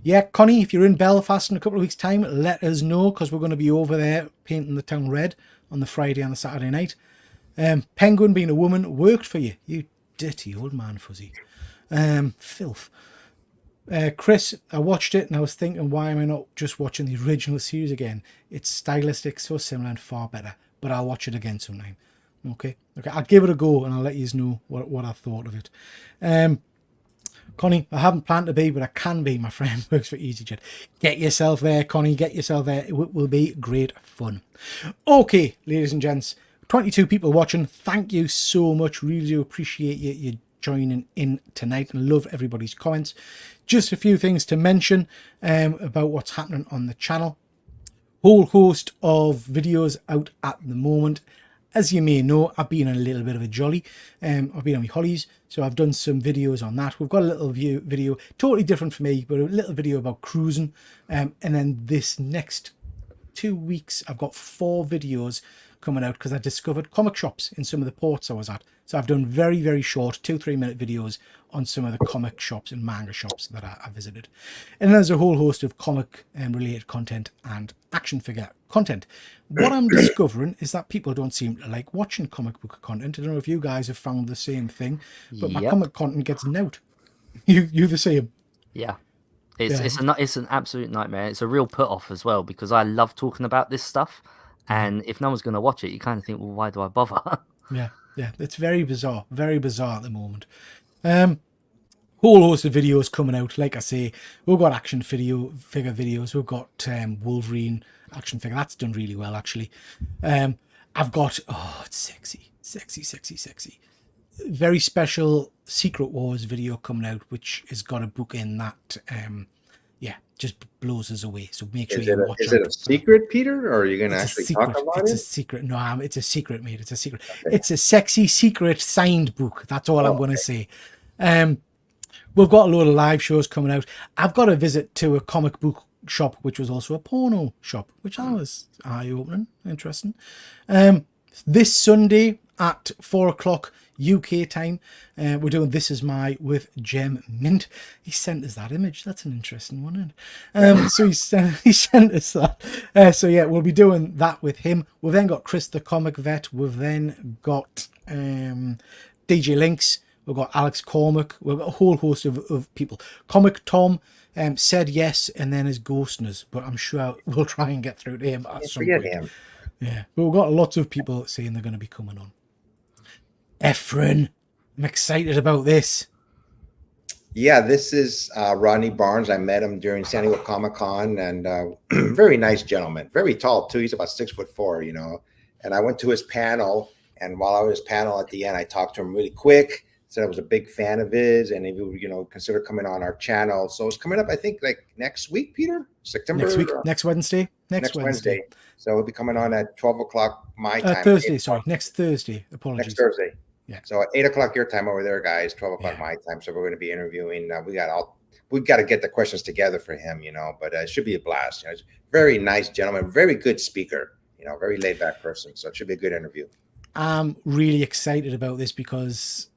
Yeah, Connie, if you're in Belfast in a couple of weeks' time, let us know, because we're going to be over there painting the town red on the Friday and the Saturday night. Penguin, being a woman, worked for you. You dirty old man, Fuzzy. Filth. Chris, I watched it and I was thinking, why am I not just watching the original series again? It's stylistic, so similar and far better. But I'll watch it again sometime. Okay, I'll give it a go and I'll let you know what I thought of it. Connie, I haven't planned to be, but I can be. My friend works for EasyJet. Get yourself there, Connie. Get yourself there. It will be great fun. Okay, ladies and gents. 22 people watching. Thank you so much. Really do appreciate you joining in tonight, and love everybody's comments. Just a few things to mention about what's happening on the channel. Whole host of videos out at the moment. As you may know, I've been on a little bit of a jolly. I've been on my holidays, so I've done some videos on that. We've got a little video, totally different for me, but a little video about cruising. And then this next 2 weeks, I've got 4 videos coming out because I discovered comic shops in some of the ports I was at. So I've done very, very short 2-3 minute videos on some of the comic shops and manga shops that I visited. And there's a whole host of comic related content and action figure content. What I'm discovering is that people don't seem to like watching comic book content. I don't know if you guys have found the same thing, but my comic content gets nout. You the same? Yeah. It's an absolute nightmare. It's a real put off as well, because I love talking about this stuff, and if no one's going to watch it, you kind of think, well, why do I bother? Yeah, it's very bizarre at the moment. Whole host of videos coming out. Like I say, we've got action figure videos. We've got Wolverine action figure. That's done really well, actually. I've got, it's sexy. Very special Secret Wars video coming out, which has got a book in that, just blows us away. So make sure you watch it. Is it a secret, Peter, or are you going to actually talk about it? It's a secret. No, it's a secret, mate. It's a secret. Okay. It's a sexy secret signed book. That's all I'm going to say. We've got a load of live shows coming out. I've got a visit to a comic book shop, which was also a porno shop, which I was eye-opening, interesting. This Sunday at 4 o'clock UK time, we're doing This Is My with Gem Mint. He sent us that image. That's an interesting one, isn't it? So he sent us that. So yeah, we'll be doing that with him. We've then got Chris the Comic Vet. We've then got DJ Links. We've got Alex Cormack. We've got a whole host of people. Comic Tom said yes and then is ghosting us, but I'm sure we'll try and get through to him at some point. Him. Yeah, but we've got lots of people saying they're going to be coming on. Efren, I'm excited about this. Yeah, this is Rodney Barnes. I met him during San Diego Comic-Con, and very nice gentleman. Very tall, too. He's about 6'4", you know. And I went to his panel, and while I was panel at the end, I talked to him really quick. Said I was a big fan of his, and if he would, consider coming on our channel. So it's coming up, I think, like next week, Peter? September? Next week, next Wednesday. Next Wednesday. So it'll be coming on at 12 o'clock my time. Thursday, sorry. Next Thursday. Apologies. Next Thursday. Yeah. So at 8 o'clock your time over there, guys, 12 o'clock my time. So we're going to be interviewing. We got to get the questions together for him, but it should be a blast. He's a very nice gentleman, very good speaker, very laid back person. So it should be a good interview. I'm really excited about this because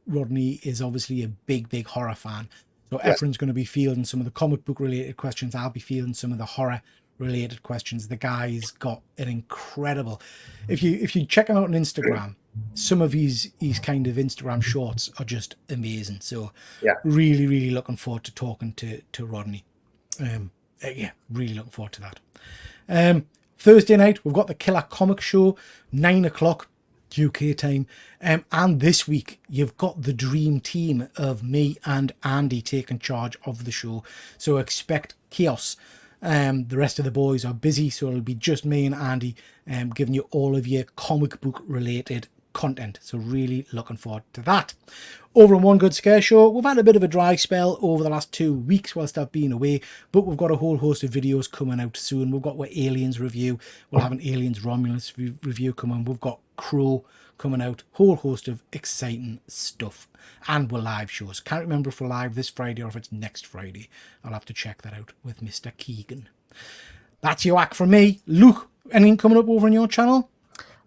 Rodney is obviously a big horror fan. So Efren's going to be fielding some of the comic book related questions. I'll be fielding some of the horror related questions. The guy's got an incredible, if you check him out on Instagram, some of his kind of Instagram shorts are just amazing. So really looking forward to talking to Rodney. Really looking forward to that. Thursday night we've got the Killer Comic Show, 9 o'clock UK time, and this week you've got the dream team of me and Andy taking charge of the show, so expect chaos. The rest of the boys are busy, so it'll be just me and Andy giving you all of your comic book related content, so really looking forward to that. Over on One Good Scare Show, we've had a bit of a dry spell over the last 2 weeks whilst I've been away, but we've got a whole host of videos coming out soon. We've got our Aliens review, we'll have an Aliens Romulus review coming, we've got Crow coming out, whole host of exciting stuff, and we're live shows. Can't remember if we're live this Friday or if it's next Friday. I'll have to check that out with Mr. Keegan. That's your whack from me. Luke, anything coming up over on your channel?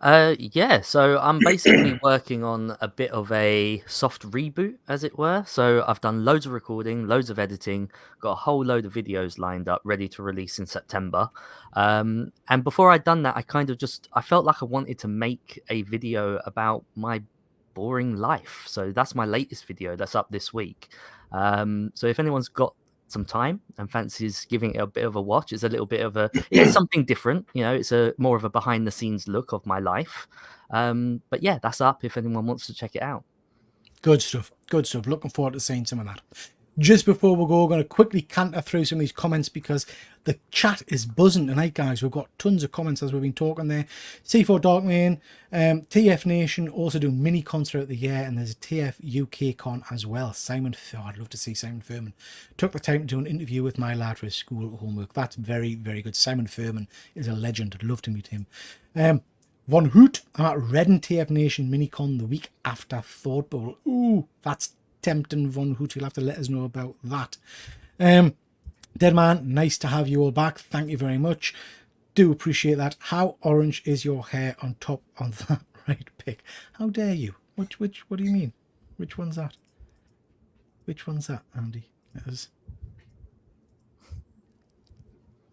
So I'm basically working on a bit of a soft reboot, as it were. So I've done loads of recording, loads of editing, got a whole load of videos lined up, ready to release in September. And before I'd done that, I felt like I wanted to make a video about my boring life. So that's my latest video that's up this week. So if anyone's got some time and fancies giving it a bit of a watch, it's a little bit of it's something different, it's a more of a behind the scenes look of my life, but yeah, that's up if anyone wants to check it out. Good stuff, looking forward to seeing some of that. Just before we go, we're going to quickly canter through some of these comments because the chat is buzzing tonight, guys. We've got tons of comments as we've been talking there. C4 Darkman, TF Nation also do mini cons throughout the year, and there's a TF UK con as well. Simon, I'd love to see Simon Furman. Took the time to do an interview with my lad for his school homework. That's very, very good. Simon Furman is a legend. I'd love to meet him. Von Hoot, I'm at Redden TF Nation Minicon the week after Thought Bubble. Ooh, that's tempting, Von Hoot. You'll have to let us know about that. Deadman, nice to have you all back. Thank you very much. Do appreciate that. How orange is your hair on top of that right pic? How dare you? What do you mean? Which one's that? Which one's that, Andy?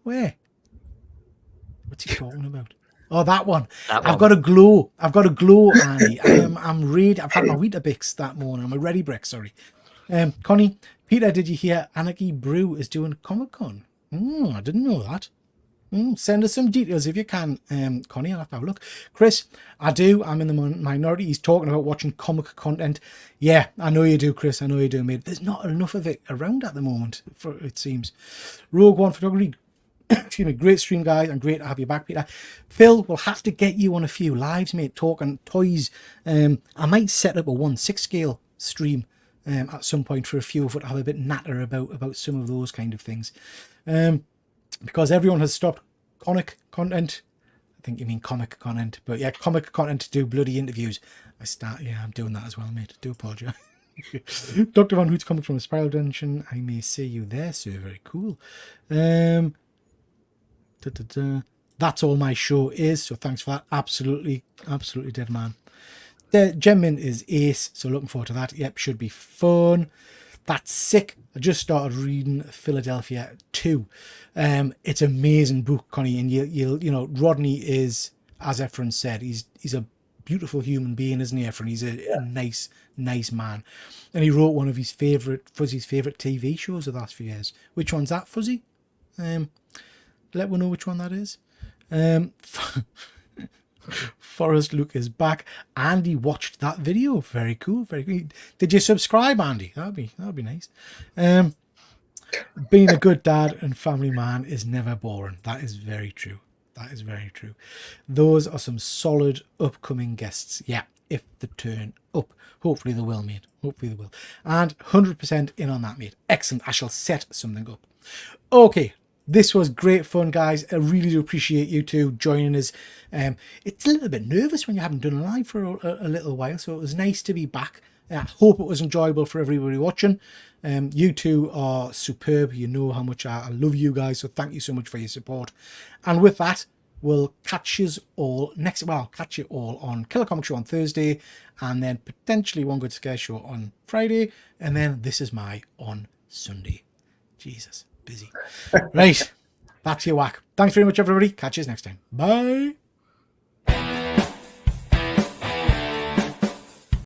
Where? What's he talking about? Oh, that one. I've got a glow. Andy. I'm ready. I've had my Weetabix that morning. I'm a Ready Brick, sorry. Connie, Peter, did you hear Anarchy Brew is doing Comic-Con? I didn't know that. Send us some details if you can, Connie. I'll have to have a look. Chris, I do. I'm in the minority. He's talking about watching comic content. Yeah, I know you do, Chris. I know you do, mate. There's not enough of it around at the moment, it seems. Rogue One Photography. Excuse me, great stream, guys, and great to have you back, Peter. Phil, we'll have to get you on a few lives, mate, talking toys. I might set up a 1/6 scale stream at some point for a few of it to have a bit natter about some of those kind of things. Because everyone has stopped comic content. I think you mean comic content, but yeah, comic content to do bloody interviews. I'm doing that as well, mate. Do apologise. Dr. Von Hoot's coming from a spiral dimension. I may see you there, sir. Very cool. That's all my show is, so thanks for that. Absolutely dead man. The Gemmin is ace, so looking forward to that. Yep, should be fun. That's sick. I just started reading Philadelphia 2. It's an amazing book, Connie, and you know Rodney is, as Efren said, he's a beautiful human being, isn't he, Efren? He's a nice man, and he wrote one of Fuzzy's favorite TV shows of the last few years. Which one's that, Fuzzy? Let me know which one that is. Forrest Luke is back. Andy watched that video. Very cool. Very good. Did you subscribe, Andy? That'd be nice. Being a good dad and family man is never boring. That is very true. That is very true. Those are some solid upcoming guests. Yeah, if they turn up. Hopefully they will, mate. Hopefully they will. And 100% in on that, mate. Excellent. I shall set something up. Okay. This was great fun, guys. I really do appreciate you two joining us. It's a little bit nervous when you haven't done a live for a little while, so it was nice to be back. I hope it was enjoyable for everybody watching. You two are superb. You know how much I love you guys, so thank you so much for your support. And with that, we'll catch you all catch you all on Killer Comic Show on Thursday, and then potentially One Good Scare Show on Friday, and then This Is My on Sunday. Jesus. Busy. Right. That's your whack. Thanks very much, everybody. Catch you next time. Bye.